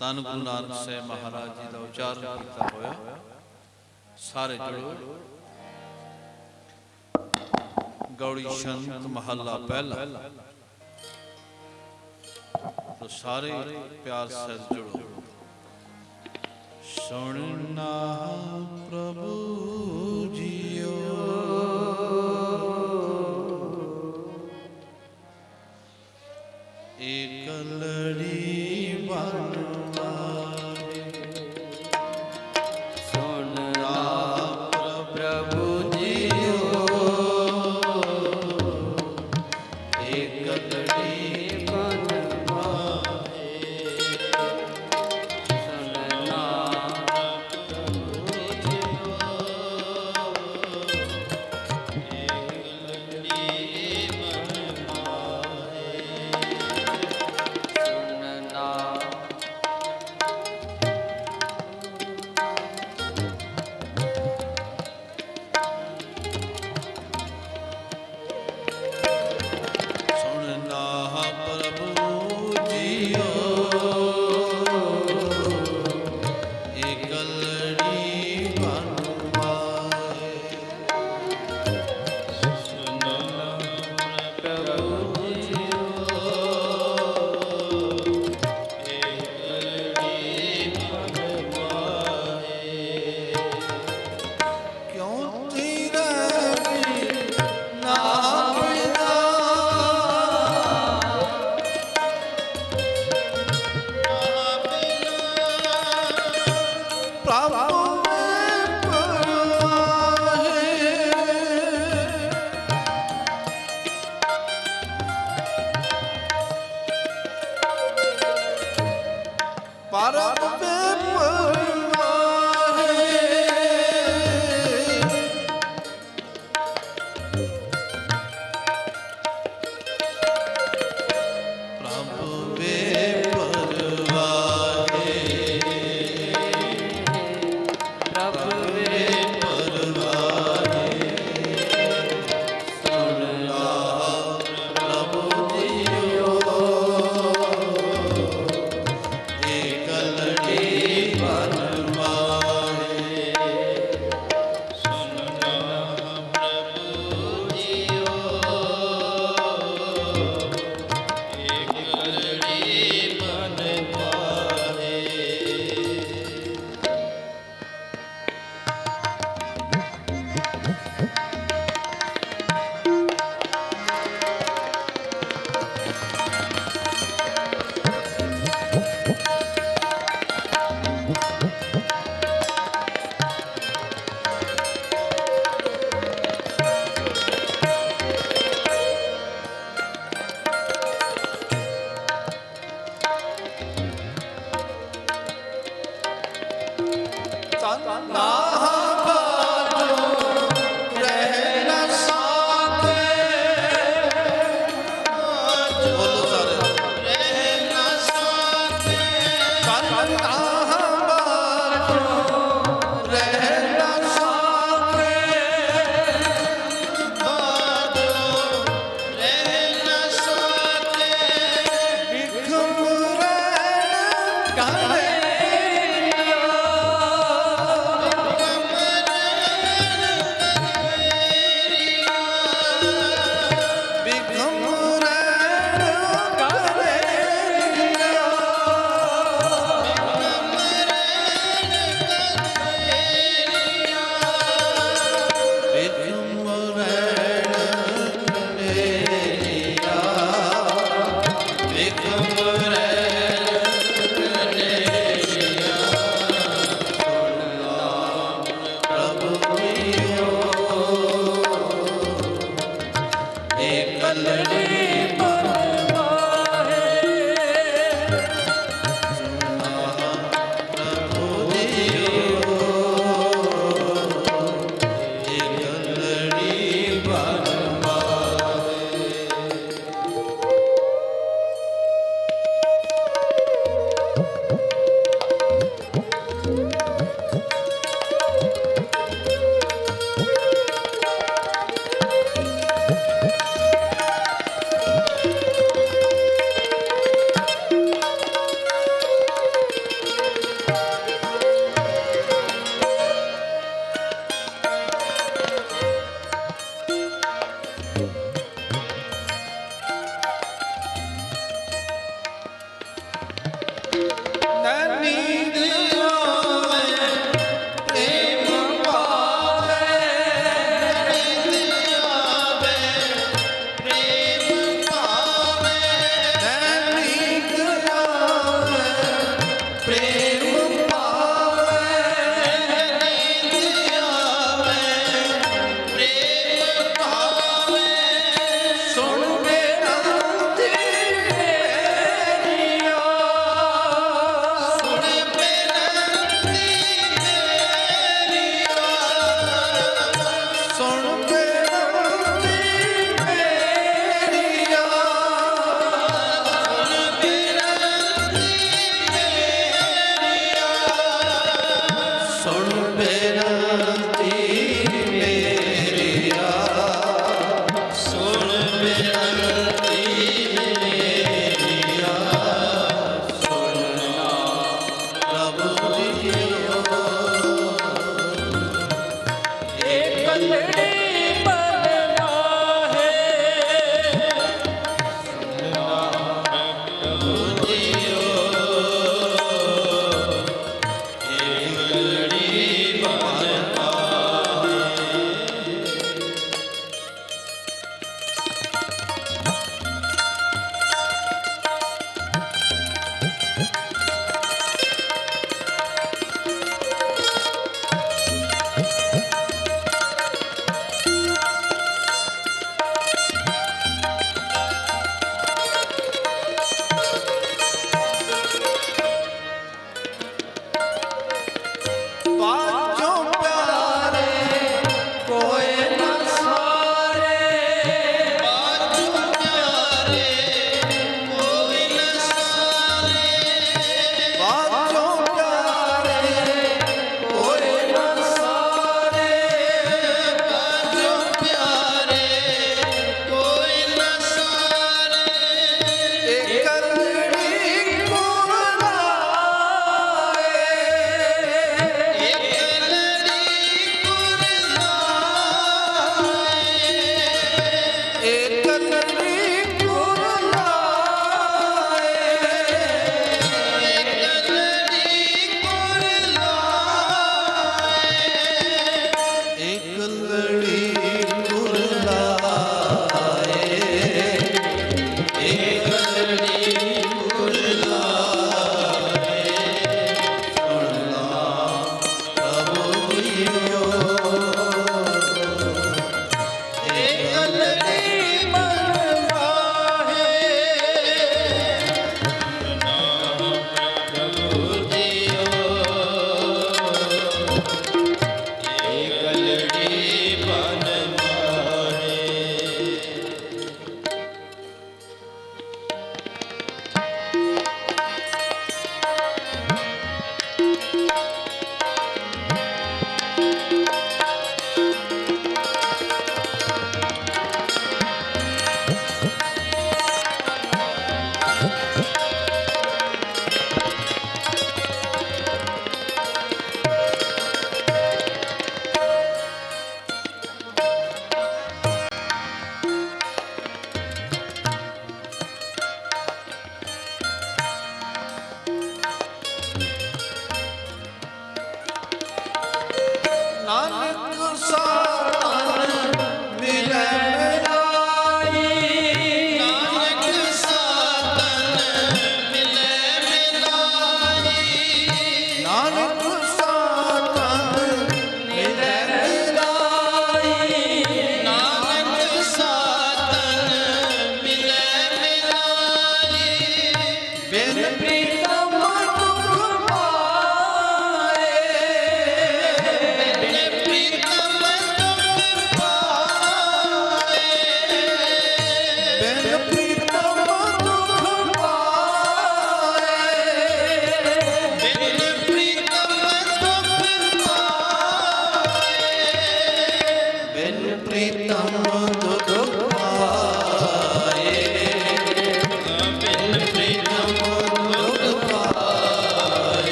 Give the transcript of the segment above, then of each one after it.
ਧੰਨ ਗੁਰੂ ਨਾਨਕ ਸਾਹਿਬ ਮਹਾਰਾਜ ਜੀ ਦਾ ਉਚਾਰਨ ਕੀਤਾ ਹੋਇਆ। ਸਾਰੇ ਜੁੜੋ। ਗੌੜੀ ਛੰਦ ਮਹੱਲਾ ਪਹਿਲਾ। तो सारे प्यार से जुड़ो। सुनना प्रभु जियो एक लड़ी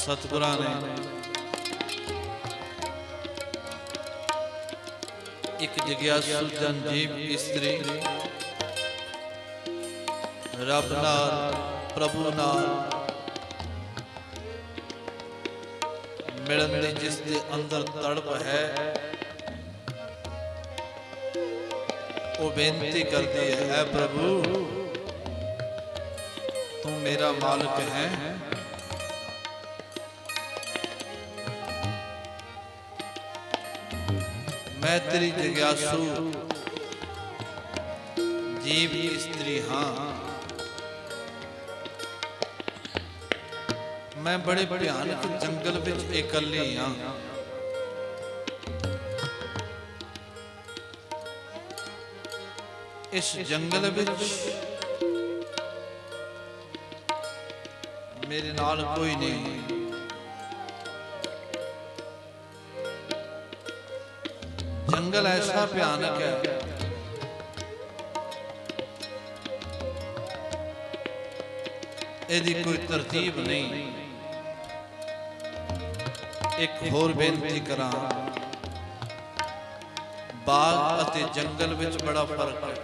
सतगुरां ने एक जिज्ञासु जन जीव स्त्री रब नाल प्रभु नाल मिलन दी जिस दे अंदर तड़प है वो बेनती करती है, ऐ प्रभु तू मेरा मालिक है, मैं तेरी जिज्ञासु जीव स्त्री हाँ, मैं बड़े भयानक जंगल विच इकल्ली हाँ। इस जंगल विच मेरे नाल कोई नहीं। जंगल ऐसा भयानक है, इहदी कोई तरतीब नहीं। एक होर बेनती करा, बाग अते जंगल विच बड़ा फर्क है।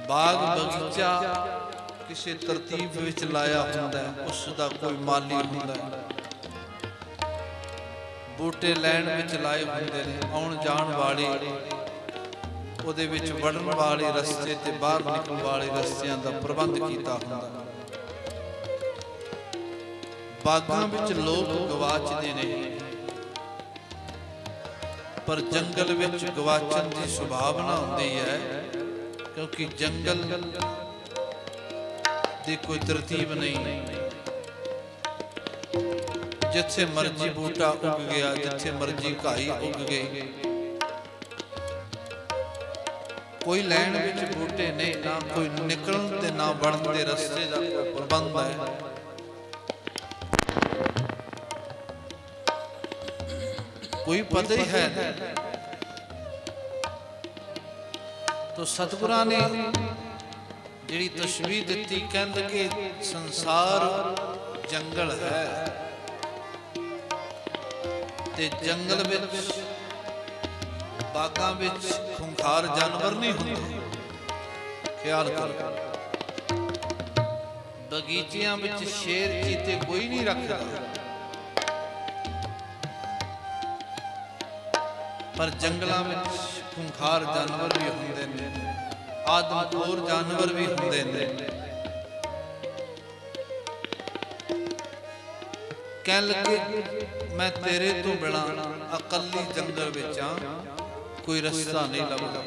बाग बगीचा किसी तरतीब विच लाया हुंदा है, उसदा कोई माली हुंदा है। बूटे लैण विच लाए हुंदे ने, आउण जाण वाली ਉਹਦੇ ਵਿੱਚ ਵੜਨ ਵਾਲੇ ਰਸਤੇ ਤੇ ਬਾਹਰ ਨਿਕਲਣ ਵਾਲੇ ਰਸਤਿਆਂ ਦਾ ਪ੍ਰਬੰਧ ਕੀਤਾ ਹੁੰਦਾ। ਬਾਗਾਂ ਵਿੱਚ ਲੋਕ ਗਵਾਚਦੇ ਨੇ, ਪਰ ਜੰਗਲ ਵਿੱਚ ਗਵਾਚਣ ਦੀ ਸੰਭਾਵਨਾ ਹੁੰਦੀ ਹੈ, ਕਿਉਂਕਿ ਜੰਗਲ ਦੀ ਕੋਈ ਤਰਤੀਬ ਨਹੀਂ। ਜਿੱਥੇ ਮਰਜ਼ੀ ਬੂਟਾ ਉੱਗ ਗਿਆ, ਜਿੱਥੇ ਮਰਜ਼ੀ ਘਾਈ ਉੱਗ ਗਈ, कोई लैंड विच बूटे ने, ना कोई निकलन ते ना बढ़न दे रस्ते दा कोई प्रबंध है। कोई पता ही है तो सतगुरां ने जिहड़ी तशबीह दित्ती, कहंदे कि संसार जंगल है ते जंगल विच बागां विच खूंखार जानवर नहीं होंदे। ख्याल करो, बगीचियां विच शेर चीते कोई नहीं रखता, पर जंगलां विच खूंखार जानवर भी होंदे ने, आदमखोर जानवर भी होंदे ने। कहण लगे मैं तेरे तो बिना अकली जंगल विच हां, कोई रास्ता नहीं लगता।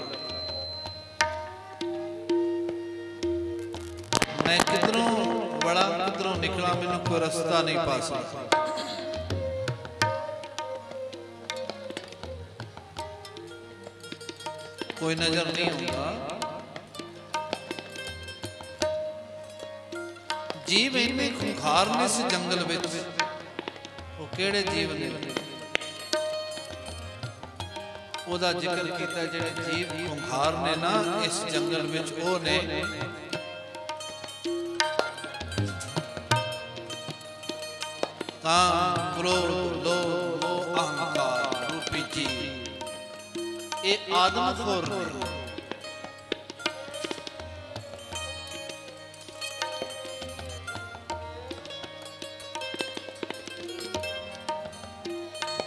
मैं किधरों बड़ा किधरों निकला, मैनू कोई रास्ता नहीं पा सकता। कोई नजर नहीं आता। जीव इन्ने खूंखार ने इस जंगल विच, वो केड़े जीव ने ਉਹਦਾ ਜ਼ਿਕਰ ਕੀਤਾ। ਜਿਹੜੇ ਜੀਵ ਖੁੰਖਾਰ ਨੇ ਨਾ ਇਸ ਜੰਗਲ ਵਿੱਚ, ਉਹ ਨੇ ਕਾਮ, ਕ੍ਰੋਧ, ਲੋਭ, ਮੋਹ, ਅਹੰਕਾਰ ਰੂਪੀ ਜੀਵ। ਇਹ ਆਦਮਖੋਰ ਨੇ।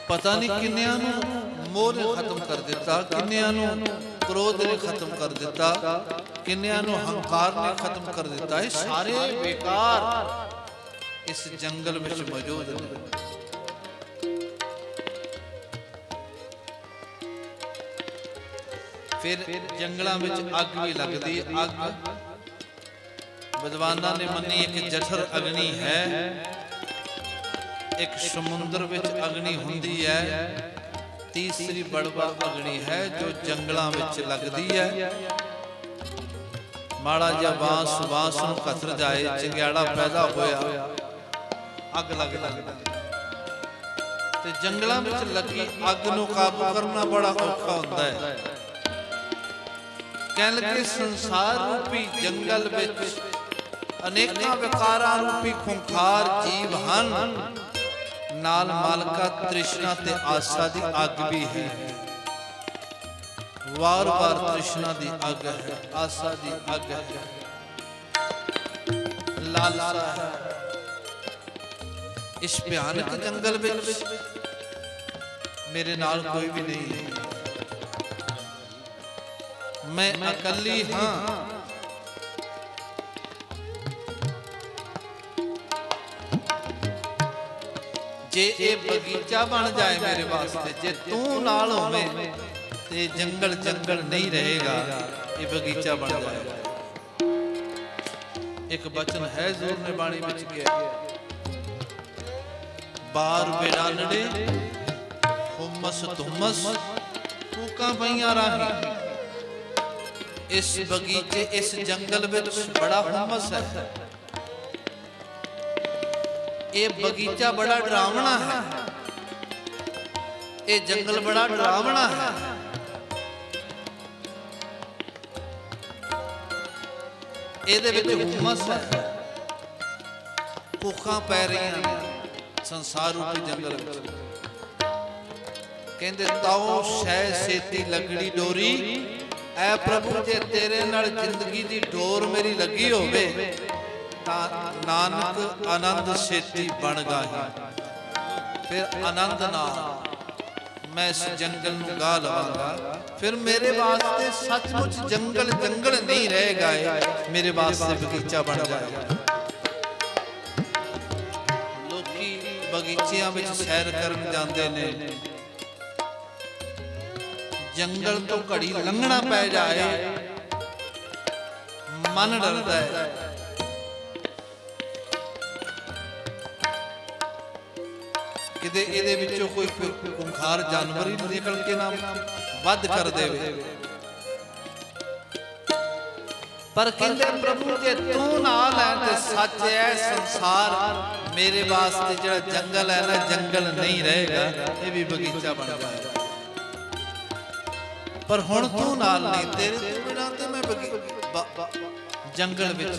पता नहीं किन्नियां नूं मोह ने खत्म कर दिता, किन्नियां नूं क्रोध ने खत्म कर दिता, किन्नियां नूं हंकार ने खत्म कर दिता। ये सारे बेकार इस जंगल में मौजूद हैं। फिर जंगलों में अग भी लगती। अग विद्वानां ने मनी एक जठर अग्नि है, एक समुद्र विच अग्नि हुंदी है, तीसरी बड़वा अग्नि है जो जंगलों विच लगती है। माड़ा जिहा बांस नूं कतर जाए, चिंगियाड़ा पैदा होया, अग लग जाती। ते जंगलों विच लगी अग नूं काबू करना बड़ा औखा हुंदा है। कहण लगे संसार रूपी जंगल विच अनेकां विकारां रूपी खूंखार जीव हन, नाल मालका तृष्णा ते आशा दी अग भी है। वार वार तृष्णा दी अग है, आशा दी अग है, लालसा है। इस भयानक जंगल विच मेरे नाल कोई भी नहीं है, मैं अकली हाँ। जे ये बगीचा बन जाए मेरे वास्ते, जे तू नाल होवे ते जंगल जंगल नहीं रहेगा, ये बगीचा बन जाएगा। एक बचन है जोर ने बाणी विच गया, बार बेड़ा नड़े हुमस धुमस कूका पईयां राही। इस बगीचे इस जंगल विच बड़ा हुमस है, ये बगीचा बड़ा डरावना है, ये जंगल बड़ा डरावना है। ਇਹਦੇ ਵਿੱਚ ਹੁਮਸ ਹੈ, ਭੁੱਖਾਂ ਪੈ ਰਹੀਆਂ ਨੇ ਸੰਸਾਰ ਰੂਪੀ ਜੰਗਲ ਵਿੱਚ। ਕਹਿੰਦੇ ਤਾਉ ਸ਼ੈ ਸੇਤੀ ਲੱਗੜੀ ਡੋਰੀ, ਐ ਪ੍ਰਭੂ ਜੇ ਤੇਰੇ ਨਾਲ ਜ਼ਿੰਦਗੀ ਦੀ ਡੋਰ ਮੇਰੀ ਲੱਗੀ ਹੋਵੇ ਤਾਂ ਨਾਨਕ ਆਨੰਦ ਛੇਤੀ ਬਣ ਗਾਹੀ। ਫਿਰ ਆਨੰਦ ਨਾਲ मैं इस जंगल नूं गा लवांगा, फिर मेरे वास्ते सचमुच जंगल जंगल नहीं रहेगा, मेरे वास्ते बगीचा बन जाएगा। लोकी बगीचियां विच सैर करन जांदे ने, जंगल तो घड़ी लंघना पै जाए मन डरदा है। किते इहदे विचों कोई खूंखार जानवर ही निकल के ना वध कर देवे। पर कहंदे प्रभु जे तू नाल है ते सच है संसार मेरे वास्ते जिहड़ा जंगल है ना जंगल नहीं रहेगा, ये भी बगीचा बन जाएगा। पर हुण तू नाल नहीं, तेरे तो बिना ते मैं जंगल विच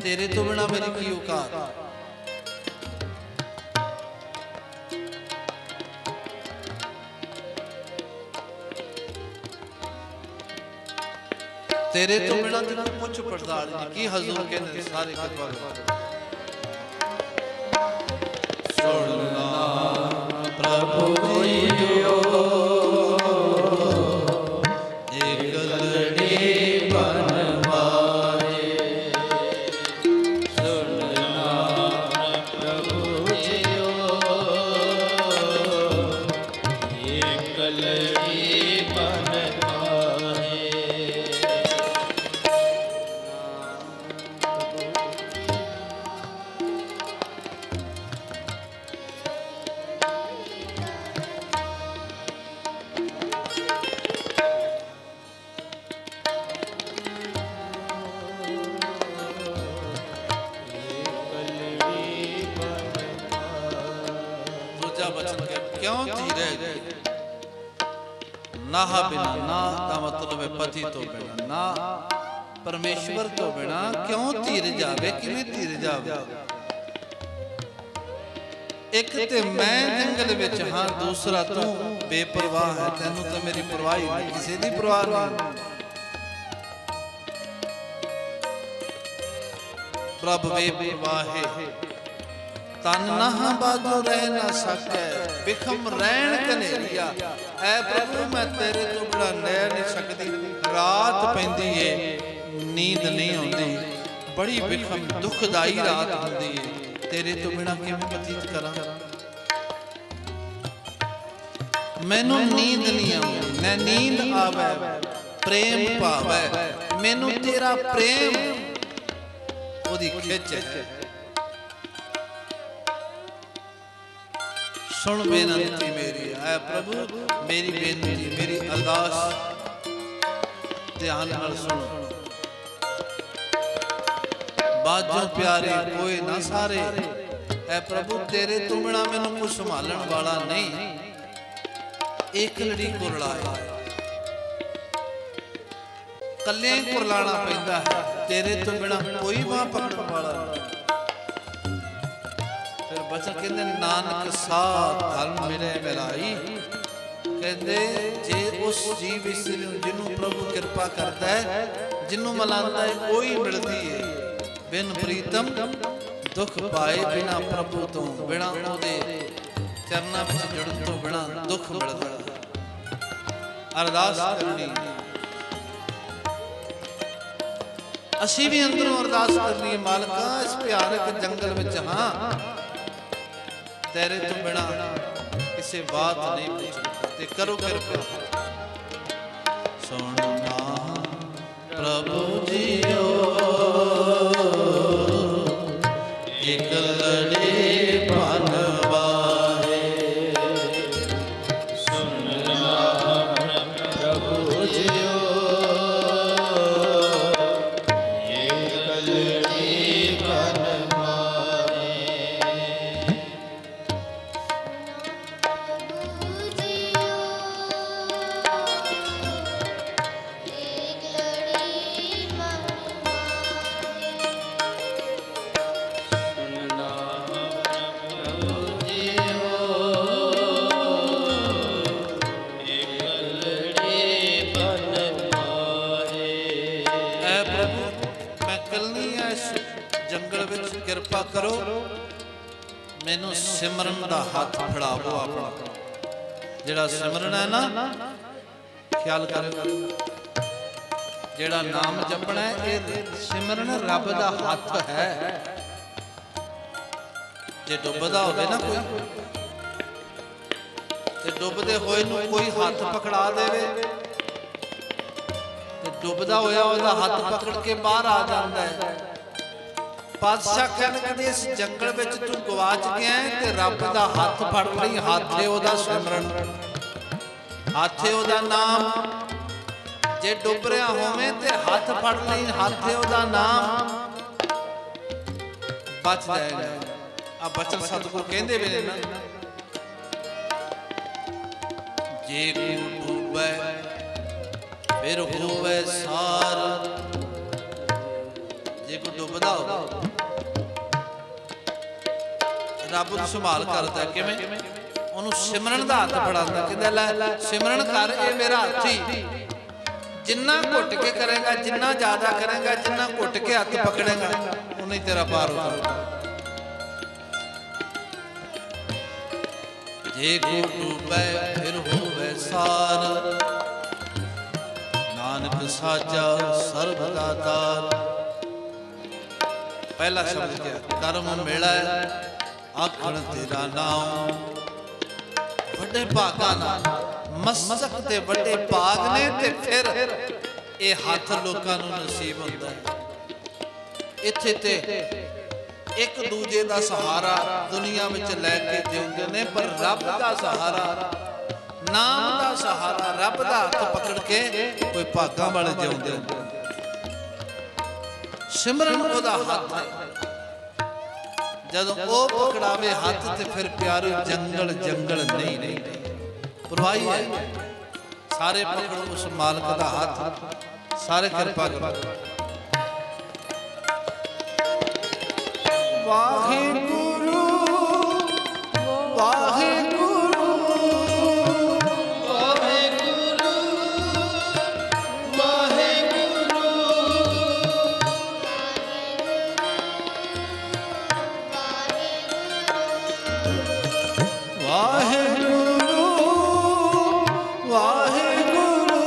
तेरे तो बिना मेरी की औकात। तेरे तो बिना तेरा कुछ पड़ताल नहीं की। हजूर के सारे कृपा सुनना प्रभु जियो क्यों धीरे ना बिना ना का मतलब है पति तो बिना ना परमेश्वर तो बिना क्यों धीर जावे किवें धीर जावे। एक ते मैं जंगल विच हां, दूसरा तू बेपरवाह है, तैनू तो मेरी परवाह ही नहीं, किसी दी परवाह नहीं। प्रभ बेपरवाह है तन ना बाजो रह ना सके, बिखम रैन कनेरिया। ऐ प्रभु मैं तेरे तो बिना रह नहीं सकती, रात पैंदी है नींद नहीं आती, बड़ी बिखम दुखदाई रात होती है, तेरे तो बिना किवें बतीत करा। मैनू नींद नहीं आती, न नींद आवे प्रेम पावे, मैनू तेरा प्रेम ओदी खिच है। सुन बेनती मेरी, ऐ प्रभु मेरी बेनती मेरी अरदास ध्यान नाल सुन। बाजों प्यारे कोई ना सारे, ऐ प्रभु तेरे तो बिना मैनू कुछ संभालण वाला नहीं। एक लड़ी कुरलाए कल्ले कुरलाना पैंदा है, तेरे तो बिना कोई बां पकड़न वाला नहीं। फिर बचन कहते नानक साथ धर्म मिले मिलाई, कहते जे उस जीव जिन्हों प्रभु कृपा करता है, जिन्हों मिलाता है कोई मिलती है। बिन प्रीतम दुख पाए, बिना प्रभु तो बिना उहदे चरना विच जुड़न तो बिना दुख मिलता। अरदास करनी असी भी अंदरों अरदास करनी, मालका इस भयानक जंगल विच हां तेरे तो बिना किसी बात नहीं पूछती, करो कृपा। ਸੁਣਨਾ ਪ੍ਰਭੂ ਜੀਓ ਇਕ ਲੜੀ ਬਨਵਾਏ ਸੁਣਨਾ ਪ੍ਰਭੂ ਜੀਓ ਇਕ ਲੜੀ ਬਨਵਾਏ ਐ ਪ੍ਰਭੂ ਮੈਂ ਕੱਲ੍ਹੀ ਐ ਇਸ ਜੰਗਲ ਵਿੱਚ ਕਿਰਪਾ ਕਰੋ ਮੈਨੂੰ ਸਿਮਰਨ ਦਾ ਹੱਥ ਫੜਾਵੋ ਆਪਣਾ ਜਿਹੜਾ ਸਿਮਰਨ ਹੈ ਨਾ ਖਿਆਲ ਕਰੋ ਜਿਹੜਾ ਨਾਮ ਜਪਣਾ ਹੈ ਇਹ ਸਿਮਰਨ ਰੱਬ ਦਾ ਹੱਥ ਹੈ ਜੇ ਡੁੱਬਦਾ ਹੋਵੇ ਨਾ ਕੋਈ ਤੇ ਡੁੱਬਦੇ ਹੋਏ ਨੂੰ ਕੋਈ ਹੱਥ ਪਕੜਾ ਦੇਵੇ ਤੇ ਡੁੱਬਦਾ ਹੋਇਆ ਉਹਦਾ ਹੱਥ ਪਕੜ ਕੇ ਬਾਹਰ ਆ ਜਾਂਦਾ ਹੈ ਪਾਤਸ਼ਾਹ ਕਹਿੰਦੇ ਇਸ ਜੰਗਲ ਵਿੱਚ ਤੂੰ ਗਵਾਚ ਗਿਆ ਹੈ ਤੇ ਰੱਬ ਦਾ ਹੱਥ ਫੜ ਲਈ ਹੱਥੇ ਉਹਦਾ ਸਿਮਰਨ ਹੱਥੇ ਉਹਦਾ ਨਾਮ ਜੇ ਡੁੱਬ ਰਿਹਾ ਹੋਵੇਂ ਤੇ ਹੱਥ ਫੜ ਲਈ ਹੱਥੇ ਉਹਦਾ ਨਾਮ ਬਚ ਜਾਏਗਾ ਆ ਬਚਨ ਸਤਿਗੁਰ ਕਹਿੰਦੇ ਵੇ ਨੇ ਨਾ ਜੇ ਕੋ ਡੁੱਬੈ ਫਿਰ ਹੋਵੇ ਸਾਰ ਜੇ ਕੋ ਡੁੱਬਦਾ ਹੋ ਰੱਬ ਨੂੰ ਸੰਭਾਲ ਕਰਦਾ ਕਿਵੇਂ ਉਹਨੂੰ ਸਿਮਰਨ ਦਾ ਹੱਥ ਫੜਾਉਂਦਾ ਕਹਿੰਦਾ ਲੈ ਸਿਮਰਨ ਕਰ ਇਹ ਮੇਰਾ ਹੱਥੀ ਜਿੰਨਾ ਘੁੱਟ ਕੇ ਕਰੇਗਾ ਜਿੰਨਾ ਜ਼ਿਆਦਾ ਕਰੇਗਾ ਜਿੰਨਾ ਘੁੱਟ ਕੇ ਹੱਥ ਪਕੜੇਗਾ ਉਨਾ ਹੀ ਤੇਰਾ ਪਾਰ ਉਤਰੇਗਾ ਜੇ ਕੋ ਡੁੱਬੈ ਫਿਰ ਹੋਵੇ ਸਾਰ ਨਾਨਕ ਸਾਚਾ ਸਰਬ ਦਾਤਾਰ ਪਹਿਲਾ ਸ਼ਬਦ ਕਿਹਾ ਕਰਮ ਮੇਲਾ ਆਖਣ ਤੇਰਾ ਨਾਮ ਵੱਡੇ ਭਾਗਾਂ ਨਾਲ ਮਸਤਕ ਤੇ ਵੱਡੇ ਭਾਗ ਨੇ ਤੇ ਫਿਰ ਇਹ ਹੱਥ ਲੋਕਾਂ ਨੂੰ ਨਸੀਬ ਹੁੰਦਾ ਹੈ ਇੱਥੇ ਤੇ ਇੱਕ ਦੂਜੇ ਦਾ ਸਹਾਰਾ ਦੁਨੀਆ ਵਿੱਚ ਲੈ ਕੇ ਜਿਉਂਦੇ ਨੇ ਪਰ ਰੱਬ ਦਾ ਸਹਾਰਾ ਨਾਮ ਦਾ ਸਹਾਰਾ ਰੱਬ ਦਾ ਹੱਥ ਪਕੜ ਕੇ ਕੋਈ ਭਾਗਾਂ ਵਾਲੇ ਜਿਉਂਦੇ ਹੁੰਦੇ ਸਿਮਰਨ ਉਹਦਾ ਹੱਥ ਹੈ ਜਦੋਂ ਉਹ ਪਕੜਾਵੇ ਹੱਥ ਤੇ ਫਿਰ ਪਿਆਰੇ ਜੰਗਲ ਜੰਗਲ ਨਹੀਂ ਪਰਵਾਹੀ ਹੈ ਸਾਰੇ ਪਕੜੋ ਉਸ ਮਾਲਕ ਦਾ ਹੱਥ ਸਾਰੇ ਕਿਰਪਾ ਕਰੋ ਵਾਹਿਗੁਰੂ ਵਾਹਿਗੁਰੂ ਵਾਹਿਗੁਰੂ ਵਾਹਿਗੁਰੂ ਵਾਹਿਗੁਰੂ ਵਾਹਿਗੁਰੂ ਵਾਹਿਗੁਰੂ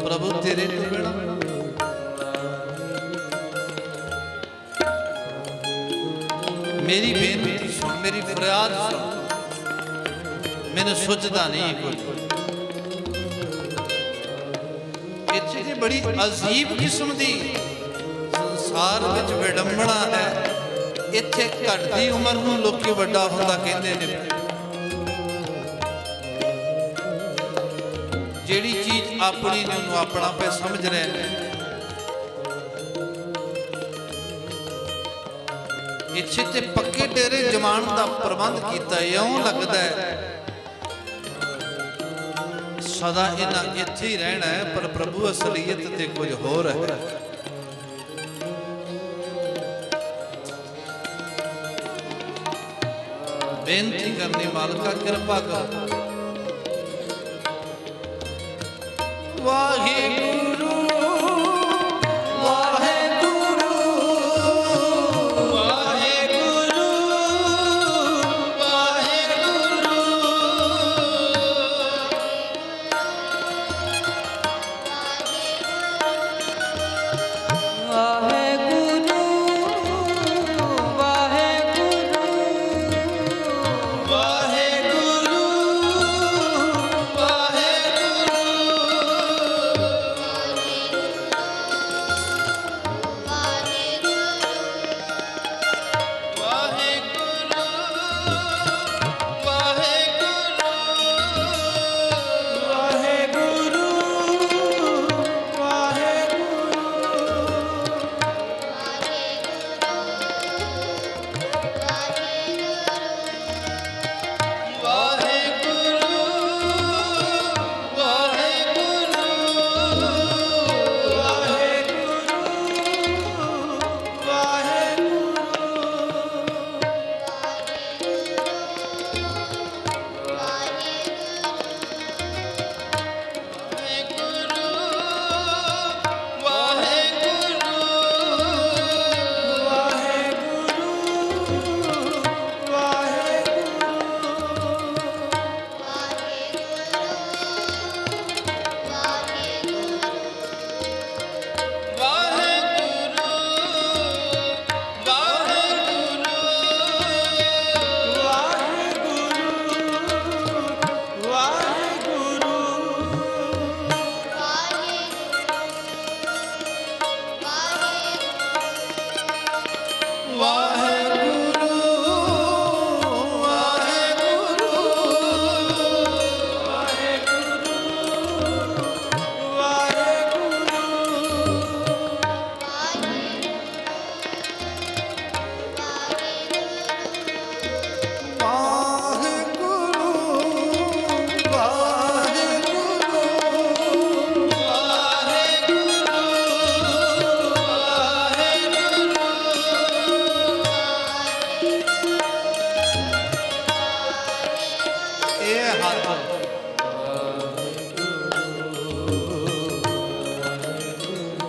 प्रभु तेरे तो बिना मेरी बेनती सुन, मेरी फरियाद सुन, मैंने सोचता नहीं कुछ। इतनी बड़ी अजीब किस्म की संसार विच विडंबना है। इत्थे घटदी उम्र नूं लोकी वड्डा हुंदा कहंदे ने। जिहड़ी चीज अपनी ने उन्होंने अपना पे समझ रहे हैं। इत्थे ते पक्के डेरे जमान का प्रबंध किया, इउं लगता है सदा इन्हां इत्थे ही रहना है, पर प्रभु असलीयत ते कुछ होर है। बेनती करनी मालका कृपा कर। वाहिगुरु वाहिगुरु वाहिगुरु वाहिगुरु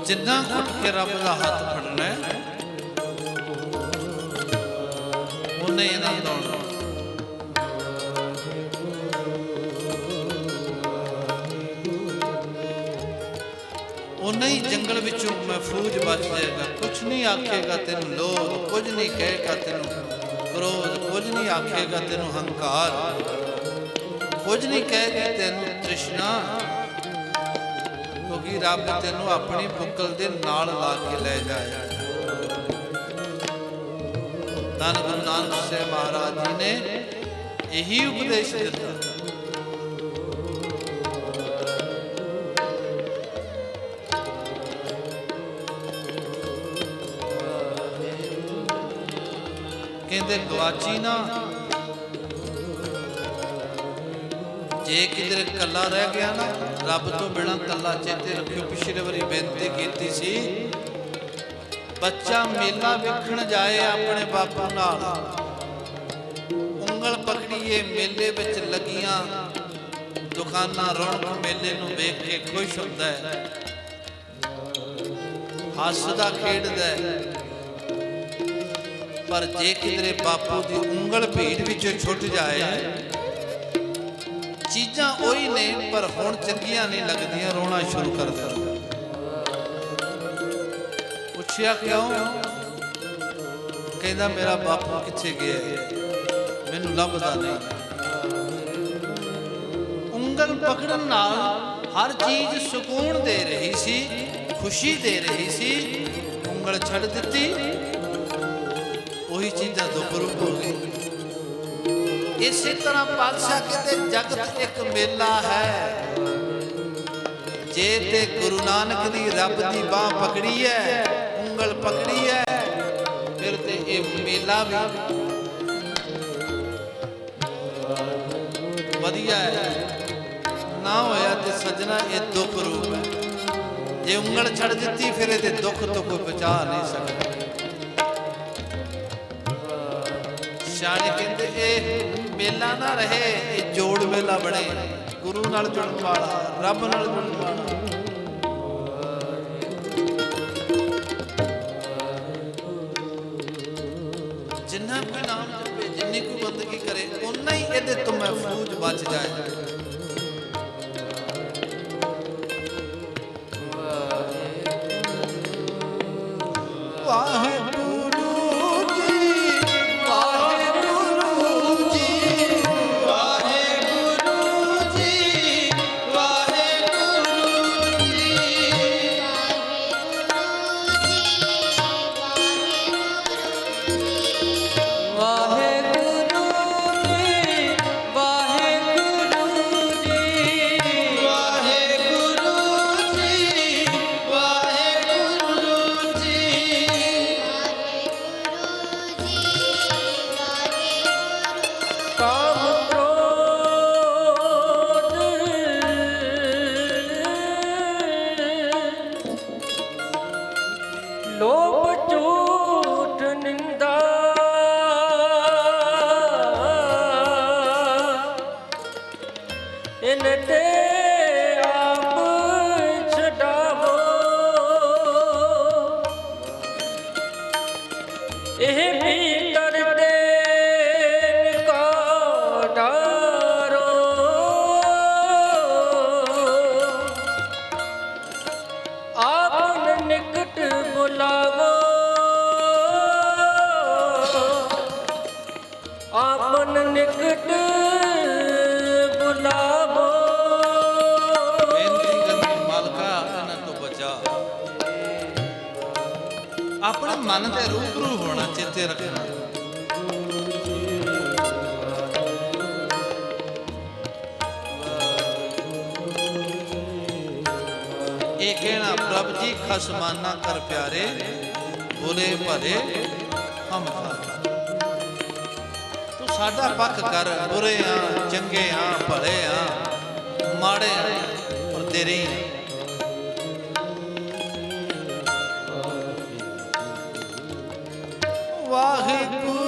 जिन्ना घुट के रब का हाथ फड़ना है उन्हें ही नहीं दौड़ना। उन्हें ही जंगल विचों महफूज बच जाएगा। कुछ नहीं आखेगा तेन लोभ, कुछ नहीं कहेगा तेन क्रोध, कुछ नहीं आखेगा तेन हंकार, कुछ नहीं कहेगा तेन तृष्णा, क्योंकि रब तेन अपनी बुकल दे नाल ला के ले जाए। धन गुरु नानक साहिब महाराज जी ने यही उपदेश दिता। कहते गवाची ना जे किधर कला रह गया ना, रब तो बिना कला चेते रखियो। पिछले बारी बेनती की सी, बच्चा मेला वेखण जाए अपने बापू नाल, उंगल पकड़िए मेले विच लगियां दुकानां रौनक मेले नूं वेख के खुश हुंदा है, हसदा खेडदा है। पर जे किधरे बापू की उंगल भीड़ विच छुट जाए, ਚੀਜ਼ਾਂ ਉਹੀ ਨੇ ਪਰ ਹੁਣ ਚੰਗੀਆਂ ਨਹੀਂ ਲੱਗਦੀਆਂ, ਰੋਣਾ ਸ਼ੁਰੂ ਕਰ ਦਿੰਦਾ। ਪੁੱਛਿਆ ਕਿਉਂ? ਕਹਿੰਦਾ ਮੇਰਾ ਬਾਪੂ ਕਿੱਥੇ ਗਿਆ, ਮੈਨੂੰ ਲੱਭਦਾ ਨਹੀਂ। ਉਂਗਲ ਪਕੜਨ ਨਾਲ ਹਰ ਚੀਜ਼ ਸਕੂਨ ਦੇ ਰਹੀ ਸੀ, ਖੁਸ਼ੀ ਦੇ ਰਹੀ ਸੀ। ਉਂਗਲ ਛੱਡ ਦਿੱਤੀ, ਉਹੀ ਚੀਜ਼ਾਂ ਦੁੱਖ ਰੂਪ ਹੋ ਗਈ। ਇਸੇ ਤਰ੍ਹਾਂ ਪਾਤਸ਼ਾਹ ਕਹਿੰਦੇ ਜਗਤ ਇੱਕ ਮੇਲਾ ਹੈ, ਜੇ ਤੇ ਗੁਰੂ ਨਾਨਕ ਦੀ ਰੱਬ ਦੀ ਬਾਹ ਪਕੜੀ ਹੈ, ਉਂਗਲ ਪਕੜੀ ਹੈ, ਫਿਰ ਤੇ ਇਹ ਮੇਲਾ ਵੀ ਵਧੀਆ ਹੈ। ਨਾ ਹੋਇਆ ਤੇ ਸੱਜਣਾ ਇਹ ਦੁੱਖ ਰੂਪ ਹੈ। ਜੇ ਉਂਗਲ ਛੱਡ ਦਿੱਤੀ ਫਿਰ ਇਹਦੇ ਦੁੱਖ ਤੋਂ ਕੋਈ ਬਚਾ ਨਹੀਂ ਸਕਦਾ। ਸਿਆਣੇ ਕਹਿੰਦੇ ਇਹ ਮੇਲਾ ਨਾ ਰਹੇ, ਇਹ ਜੋੜ ਮੇਲਾ ਬਣੇ, ਗੁਰੂ ਨਾਲ ਜੁੜਨ ਵਾਲਾ, ਰੱਬ ਨਾਲ ਜੁੜਨ ਵਾਲਾ। ਜਿੰਨਾ ਕੋਈ ਨਾਮ ਜਪੇ, ਜਿੰਨੀ ਕੋਈ ਬੰਦਗੀ ਕਰੇ, ਉਨਾ ਹੀ ਇਹਦੇ ਤੋਂ ਮਹਿਫੂਜ਼ ਬਚ ਜਾਏ। ਲੋਭ ਝੂਠ ਨਿੰਦਾ ਇਨ ਤੇ ਆਪ ਛਡਾਵੋ, ਇਹ ਭੀਤਰ ਦੇ ਨਿਕਾ ਡਾਰੋ, ਆਪਨ ਨਿਕਟ ਬੁਲਾਵੋ, ਆਪਨ ਨਿਕਟ ਬੁਲਾਵੋ। ਬੇਨਤੀ ਕਰਨੀ ਮਾਲਕਾ ਇਹਨਾਂ ਤੋਂ ਬਚਾ। ਆਪਣੇ ਮਨ ਦੇ ਰੂਬਰੂ ਹੋਣਾ ਚੇਤੇ ਰੱਖਣਾ। ਇਹ ਕਹਿਣਾ ਪ੍ਰਭ ਜੀ ਖਸਮਾਨਾ ਕਰ ਪਿਆਰੇ, ਬੁਰੇ ਭਲੇ ਹਮ ਖਾਰੇ। ਤੂੰ ਸਾਡਾ ਪੱਖ ਕਰ, ਬੁਰੇ ਆ ਚੰਗੇ ਆ ਭਲੇ ਆ ਮਾੜੇ ਆ ਪਰ ਤੇਰੇ ਹੀ। ਵਾਹਿਗੁਰੂ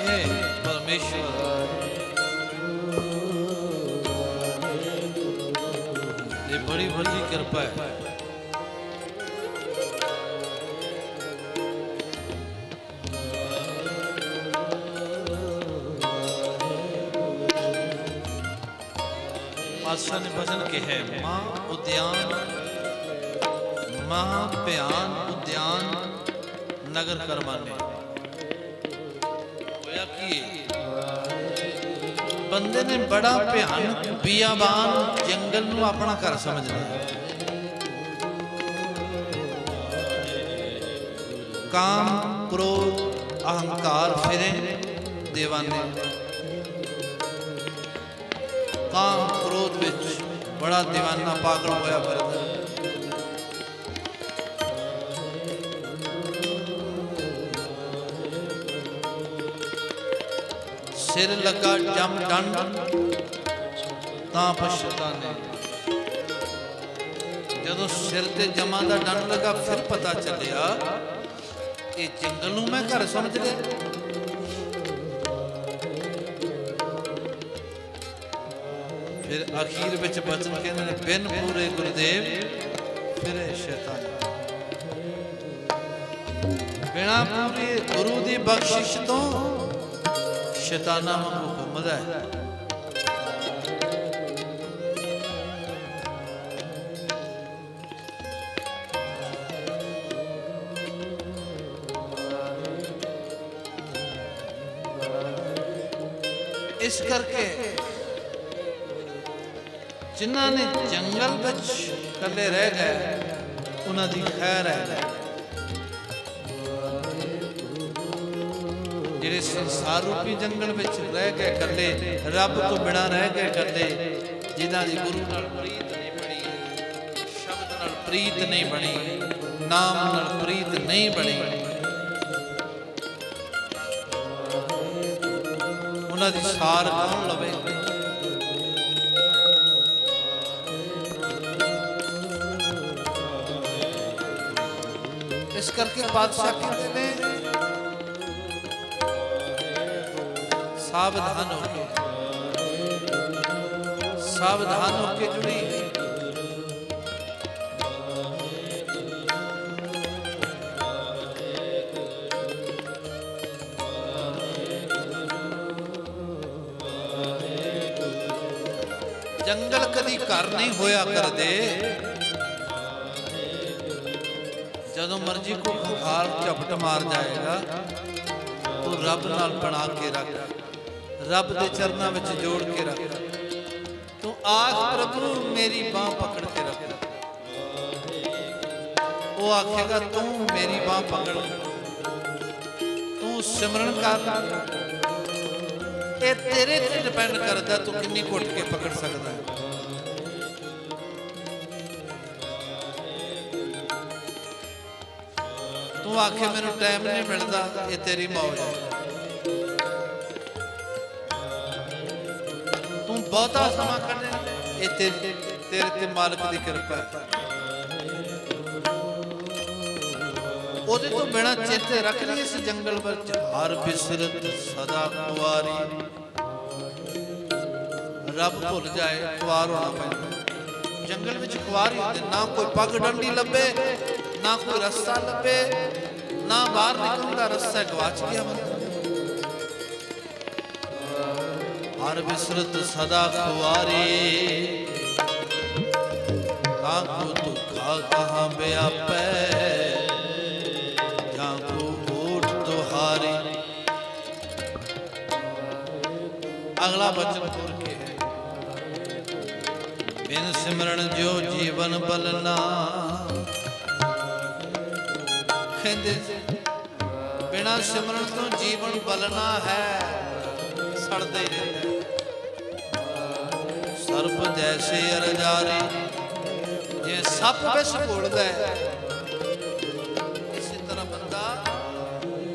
हे परमेश्वर, ये बड़ी बड़ी कृपा है। पातशाह ने भजन के है, मां उद्यान महाभयान उद्यान नगर करवाने होया कि बंदे ने बड़ा भयानक बियाबान जंगल नूं अपना घर समझ लिया। काम क्रोध अहंकार फिरे दीवाने, काम क्रोध विच बड़ा दीवाना पागल होया फिरदा। सिर लगा जम दंड तां पछताने, जदों सिर ते जमा दा दंड लगा फिर पता चलिया ये जंगल नूं मैं घर समझ लिया। फिर आखिर विच बचन कहते हैं, बिन पूरे गुरुदेव फिरे शैतान। बिना पूरे गुरु दी बख्शिश तो शैताना वांगू घुमदा है। इस करके जिन्हां ने जंगल विच कल्ले रह गए उन्हां दी खैर है। जिहड़े संसार रूपी जंगल विच रह गए कल्ले, रब तो बिना रह गए कल्ले, जिन्हां दी गुरु नाल प्रीत नहीं बनी, शब्द नाल प्रीत नहीं बनी, नाम नाल प्रीत नहीं बनी, उन्हां दी सार कौन लवे। इस करके बादशाह कहते ने सावधान होके जुड़ी जंगल कदी घर नहीं होया कर दे। जदों मर्जी को खुखार झपट मार जाएगा तो रब नाल बना के रख, रब दे चरना विच जोड़ के रख। तू आख प्रभु मेरी बाह पकड़ के रख, वो आखेगा तू मेरी बाह पकड़, तू सिमरन कर। ये तेरे ते डिपेंड करदा तू किन्नी घुट के पकड़ सकदा है। तू आखे मैनू टाइम नहीं मिलता, ये तेरी मौज है। तू बहुता समा कढे, ये तेरे ते मालिक दी कृपा है। ओदे तो बिना चेते रख ली इस जंगल विच हर बिसरत सदा कुआरी। रब भुल जाए कुआर होना पैंदा। जंगल विच कुआर ही होंदे, ना कोई पग डंडी लभे, ना कोई रस्ता लभे, ना बाहर निकलने का रस्ता गवाच गया बंदा। हर बिसरत सदा खुआरी, काकू दुखा कहाँ व्यापै, जाकू ओठ तुहारी। अगला वचन पूर के है, बिन सिमरन जो जीवन बलना। बिना सिमरन तो जीवन बलना है, सड़ते ही रहता है। सर्प जैसे अरजारी, जे सप विष घोलदा है, इसी तरह बंदा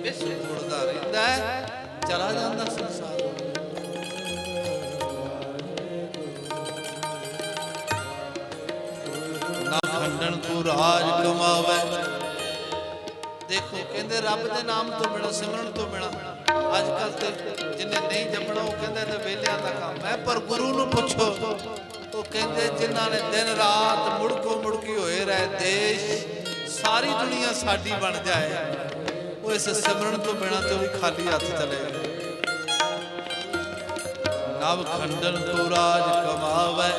विष घोलदा रहता है, चला जाता संसार। ना खंडन को राज कमावे। देखो कहते रब के नाम तो बिना, सिमरन तो बिना अजकल तो जिन्हें नहीं जमना वो कहते तो वेलिया का काम है, पर गुरु नूं पुछो तो कहते जिन्हां ने दिन रात मुड़को मुड़की होए रहे देश सारी दुनिया साडी बन जाए, वो इस सिमरन तो बिना तो भी खाली हाथ चले गए। नव खंडन को राज कमावे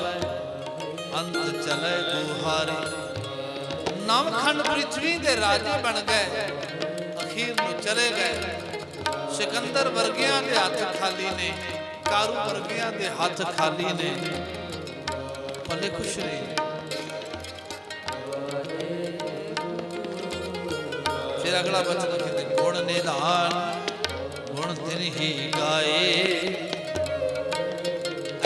अंत चले गुहारी। नव खंड पृथ्वी के राजे बन गए, अखीर में चले गए। सिकंदर वर्गिया के हाथ खाली ने, कारू वर्गिया के हाथ खाली ने, भले खुश नहीं। फिर अगला वचन कहते गुण निधान गुण तिन ही गाए।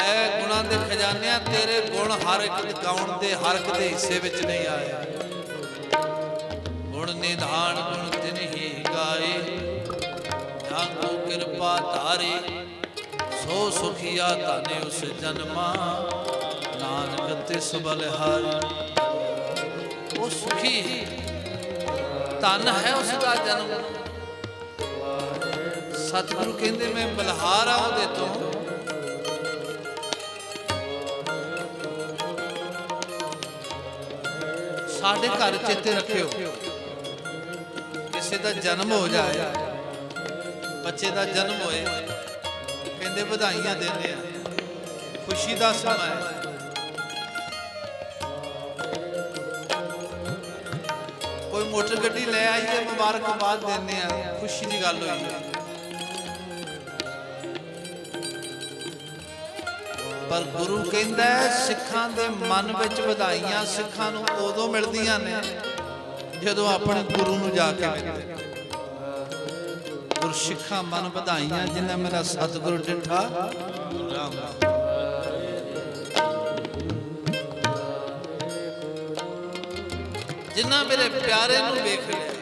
ऐ गुणा दे खजानिया तेरे गुण हर एक गाउन दे हर एक दे हिस्से विच नहीं आए। गुण निधान गुण तिन ही गाए जाको कृपा धारी सो सुखिया ताने उस जन्मा नानक तिस बलिहारी। वो सुखी धन है उसका जन्म। सतगुरु कहते मैं बलिहार आ उहदे तो साढ़े घर चेते रखियो किसी का जन्म हो जाए, बच्चे का जन्म होए कहते बधाइयां देने खुशी का समय है। कोई मोटर गड्डी ले आइए मुबारकबाद देने खुशी की गल हुई। पर गुरु कहता है सिखां दे मन विच बधाइयां सिखां नूं उदों मिलदियां ने जदों अपने गुरु नूं जाके मिलदे। गुरसिखा मन बधाइयां जिन्हें मेरा सतगुरु डिठा जिन्ना मेरे प्यारे नूं वेख लिया।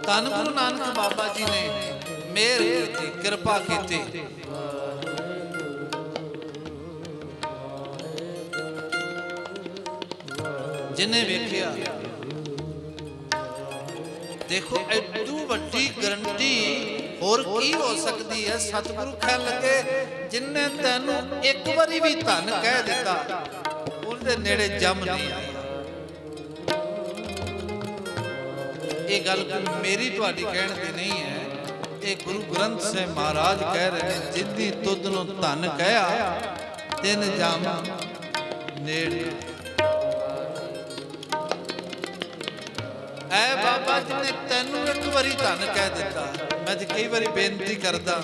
धन गुरु नानक बाबा जी ने मेहर की कृपा की। जिन्हें वेखिया देखो एडू वड्डी गारंटी और की हो सकती है। सतगुरु कह लगे जिन्हें तेनू एक बारी भी धन कह दिता उनके नेड़े जम नहीं आया। ये गल मेरी तुहाडी कहण दी नहीं है, ये गुरु ग्रंथ से महाराज कह रहे हैं जिंदी तुद नूं धन कहा तिन जम नेड़े। ऐ बाबा जी ने तेनू एक बारी धन कह दिता। मैं तो कई बारी बेनती करदा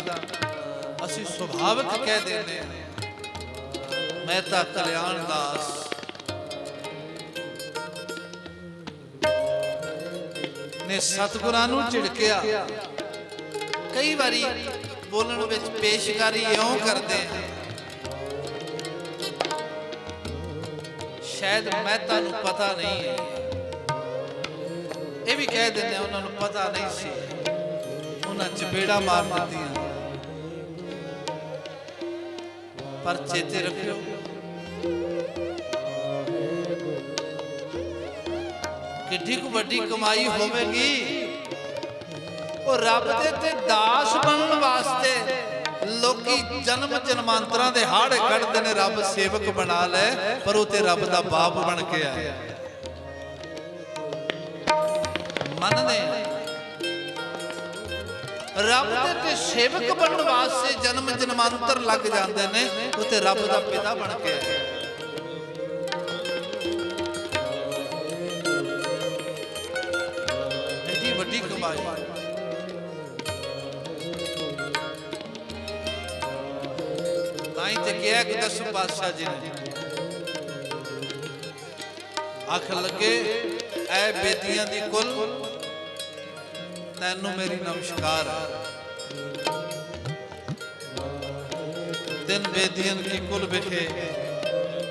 असी सुभाविक कह देने मैं तो कल्याण दास ने सतगुरां नूं झिड़किया। कई बारी बोलण विच पेशकारी इउं करदे शायद मैं तुहानूं पता नहीं है, ये भी कह देने उन्होंने पता नहीं सी, उन्हें चपेड़ा मार दित्तियां। पर चेते रखियो किड्डी को वड्डी कमाई होवेगी। और रब दे ते दास बनने वास्ते लोकी जन्म जन्मांतरां दे हाड़े कढ़दे ने रब सेवक बना ले, पर वो ते रब दा बाप बन के आया। मनने रब दे ते सेवक बनने वास्ते जन्म जन्मांतर लग जाते ने, वो ते रब दा पिता बन के आया। वड्डी कमाई ताई ते क्या कि दस पातशाह जी ने आख लगे ऐ बेदियां दी कुल तैनू मेरी नमस्कार है। दिन बेदियन की कुल बिखे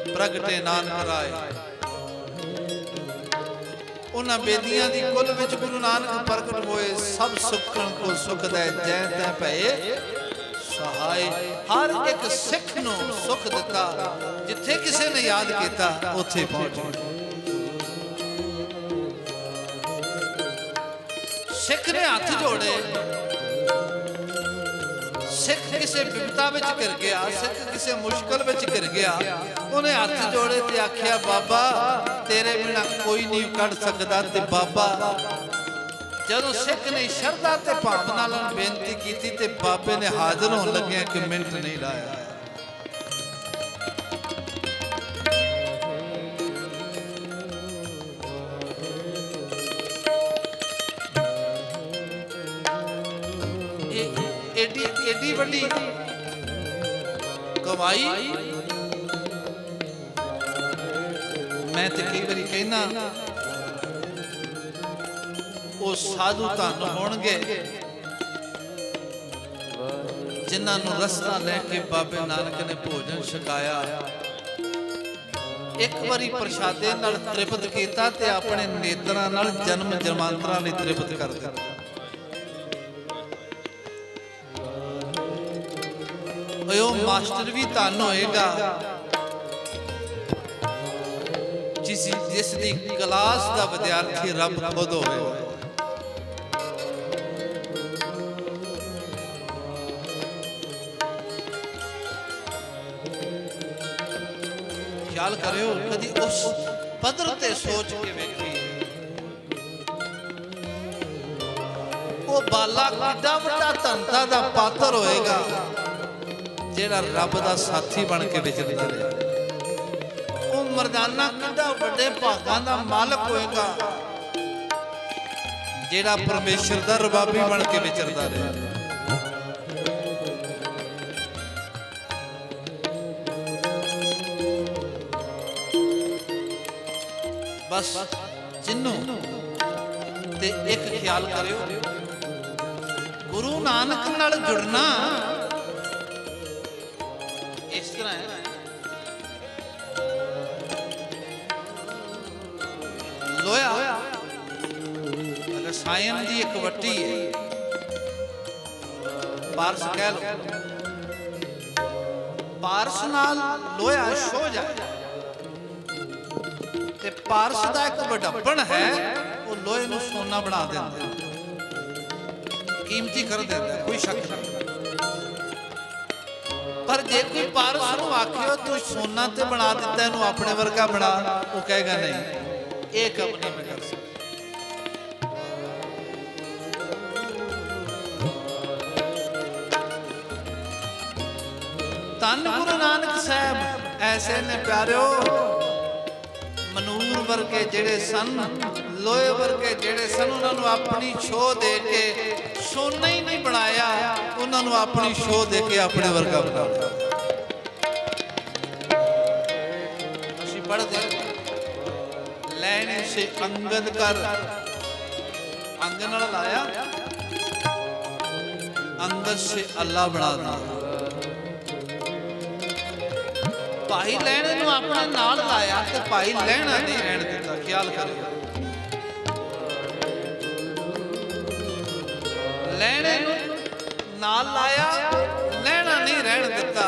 प्रगटे नानक राय। उन्हां बेदियां दी कुल विच गुरु नानक प्रगट होए सब सुखन को सुख दे जै तै भए सहाय हर एक सिख नूं सुख दिता जिथे किसी ने याद किया उथे पहुंच सिख ने हाथ जोड़े सिख किसी विपता विच घिर गया सिख किसी मुश्किल विच घिर गया उन्हें हाथ जोड़े ते आख्या बाबा तेरे बिना कोई नहीं कढ़ सकदा ते बाबा जदों सिख ने शरधा ते भावना नाल बेनती की ते बाबे ने हाजिर होने लगे कि मिनट नहीं लाया एडी बड़ी कमाई मैं तो कई बारी कहना वो साधु धन होणगे जिन्हां नूं रस्ता लैके बाबे नानक ने भोजन छकाया एक बारी प्रसादे नाल तृप्त कीता ते अपने नेत्रां नाल जन्म जन्मांतरां लई तृप्त कर दिता मास्टर भी धन होएगा जिसकी क्लास का विद्यार्थी रब खुद होगा ख्याल करियो कदी उस पदर ते सोच के वेखी वो बाला किड्डा वड्डा धनता दा पात्र होएगा जेड़ा रब दा साथी बन के विचरदा रहा वो मर्दाना किड्डा वड्डे भागां दा मालक होएगा जेड़ा परमेश्वर दा रबाबी बन के विचरदा रहा बस जिन्नू ते एक ख्याल करियो गुरु नानक नाल जुड़ना इस तरह है लोया रसायन की एक वट्टी है पारस कह लो पारस नाल लोया छो जाए ते पारस का एक वडप्पन है वो लोहे नूं सोना बना देंदा कीमती कर देंदा कोई शक नहीं पर जे कोई पारस नूं आखियो तू सोना ते बना दिता इहनूं अपने वर्गा बना वो कहेगा नहीं ये कम नहीं मैं कर सकता धन गुरु नानक साहब ऐसे ने प्यारिओ मनूर वर्गे जेड़े सन लोहे वर्गे जेड़े सन उन्होंने अपनी छो दे के सोना ही नहीं बनाया उन्होंने अपनी छो दे के अपने वर्गा बनाया असीं पढ़दे लैने से अंगद कर अंग नाल लाया अंगद से अल्लाह बना दिया भाई लैणे नूं अपने नाल लाया ते भाई लैणा नहीं रहन दिता ख्याल करियो लैणे नाल लाया लैणा नहीं रहन दिता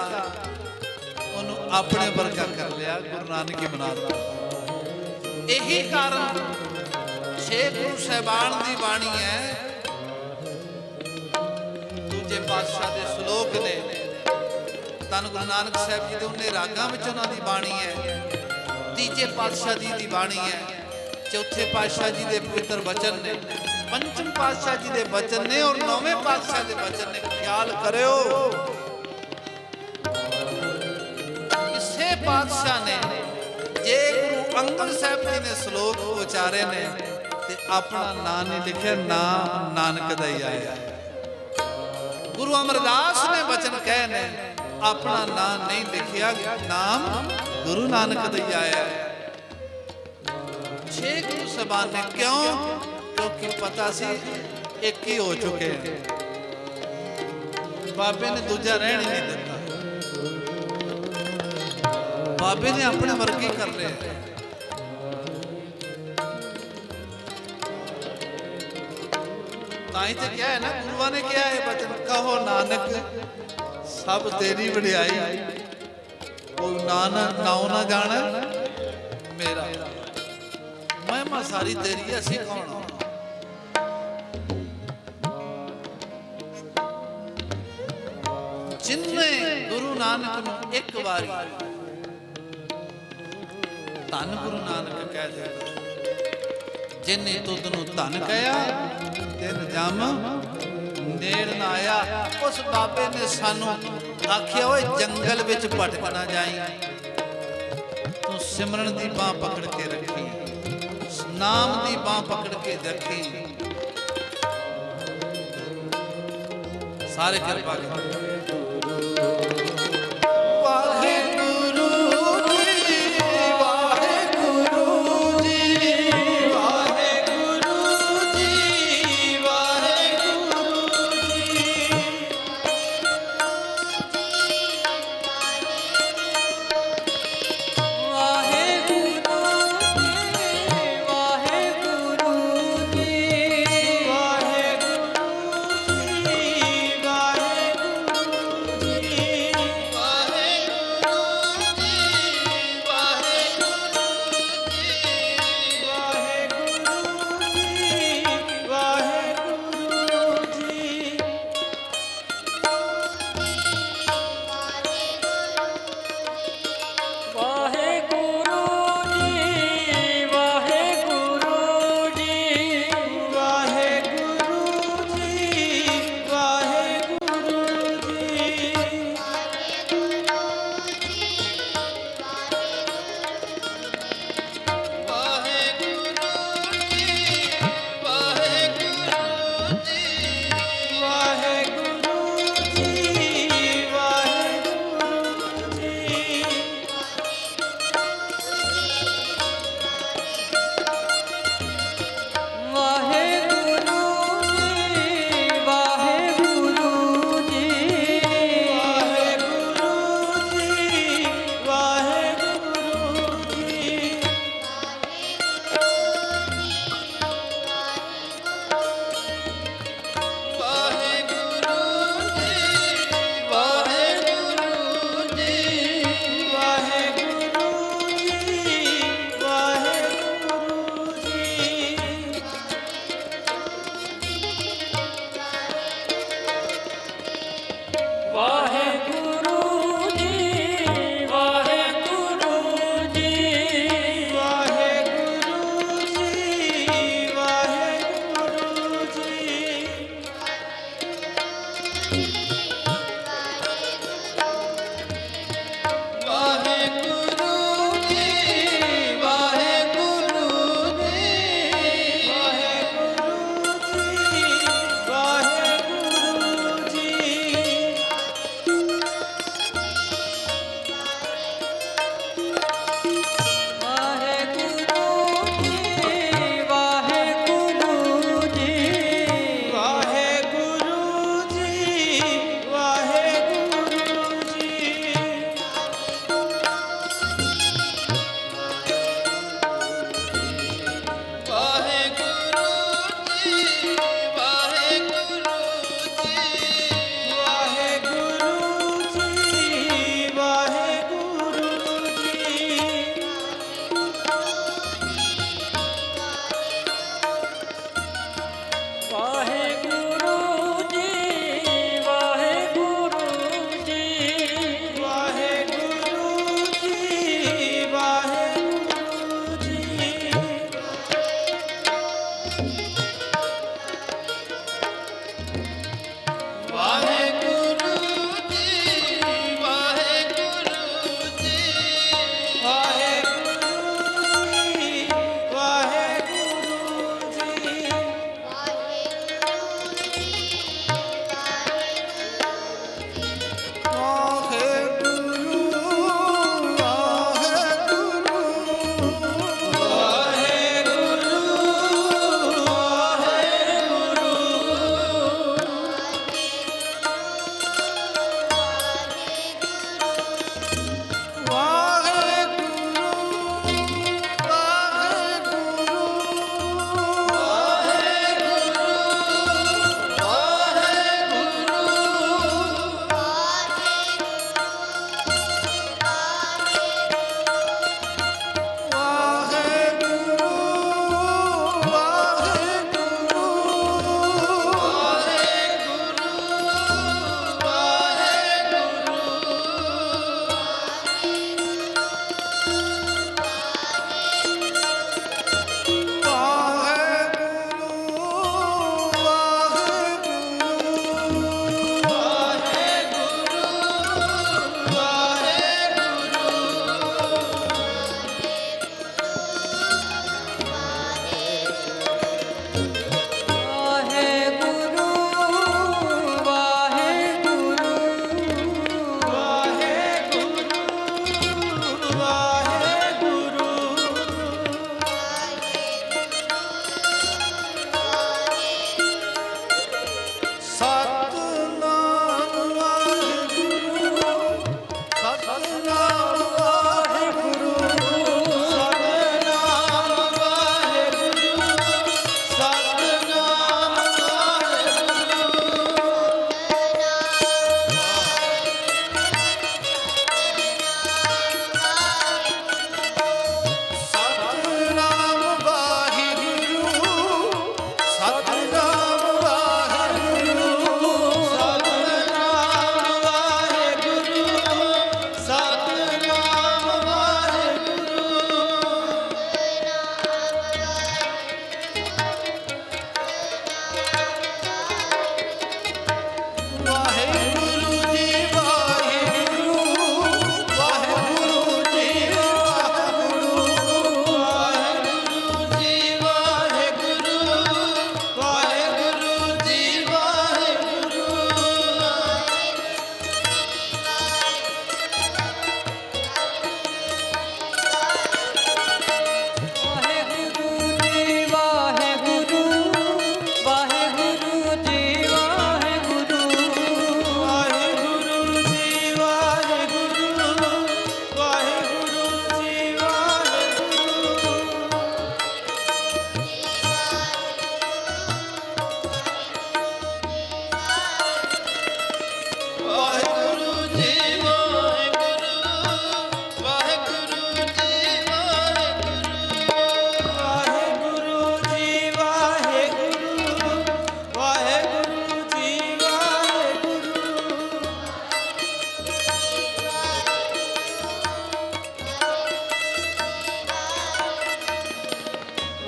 ओनू अपने वर्गा कर लिया गुरु नानक की बना दिता यही कारण छे गुरु साहिबान दी बाणी है दूजे पातशाह दे श्लोक ने धन गुरु नानक साहब जी उन्हें रागां विच उन्हां दी बाणी है तीजे पातशाह जी दी बाणी है चौथे पातशाह जी दे पवित्र वचन ने पंचम पातशाह जी दे वचन ने और नौवें पातशाह दे वचन ने ख्याल करियो किसे पातशाह ने जे गुरु अंगद साहब जी ने श्लोक उचारे ने ते अपना नाम नहीं लिखे नाम नानक दा ही आया गुरु अमरदास ने वचन कहे ने अपना नाम नहीं लिखिया नाम गुरु नानक दा ही आया छे गुरु साहिबान ने क्यों क्योंकि पता सी एक ही हो चुके हैं बाबे ने दूजा रहन ही नहीं दिता बाबे ने अपने वर्गी कर रहे हैं ताई तो क्या है ना गुरुआ ने क्या है वचन कहो नानक सब तेरी वडियाई, कोई नाव ना जाने मेरा, महिमा सारी तेरी है, असी कौन? जिन्ने गुरु नानक नूं एक बारी धन गुरु नानक कह दे, जिन्ने तुद नूं धन कहया तिन जम नेड़ ना आया। उस बाबे ने सानू आखिया ओए जंगल विच भटक ना जाई, तू सिमरन दी बांह पकड़ के रखी, नाम दी बांह पकड़ के रखी। सारे कृपा करो।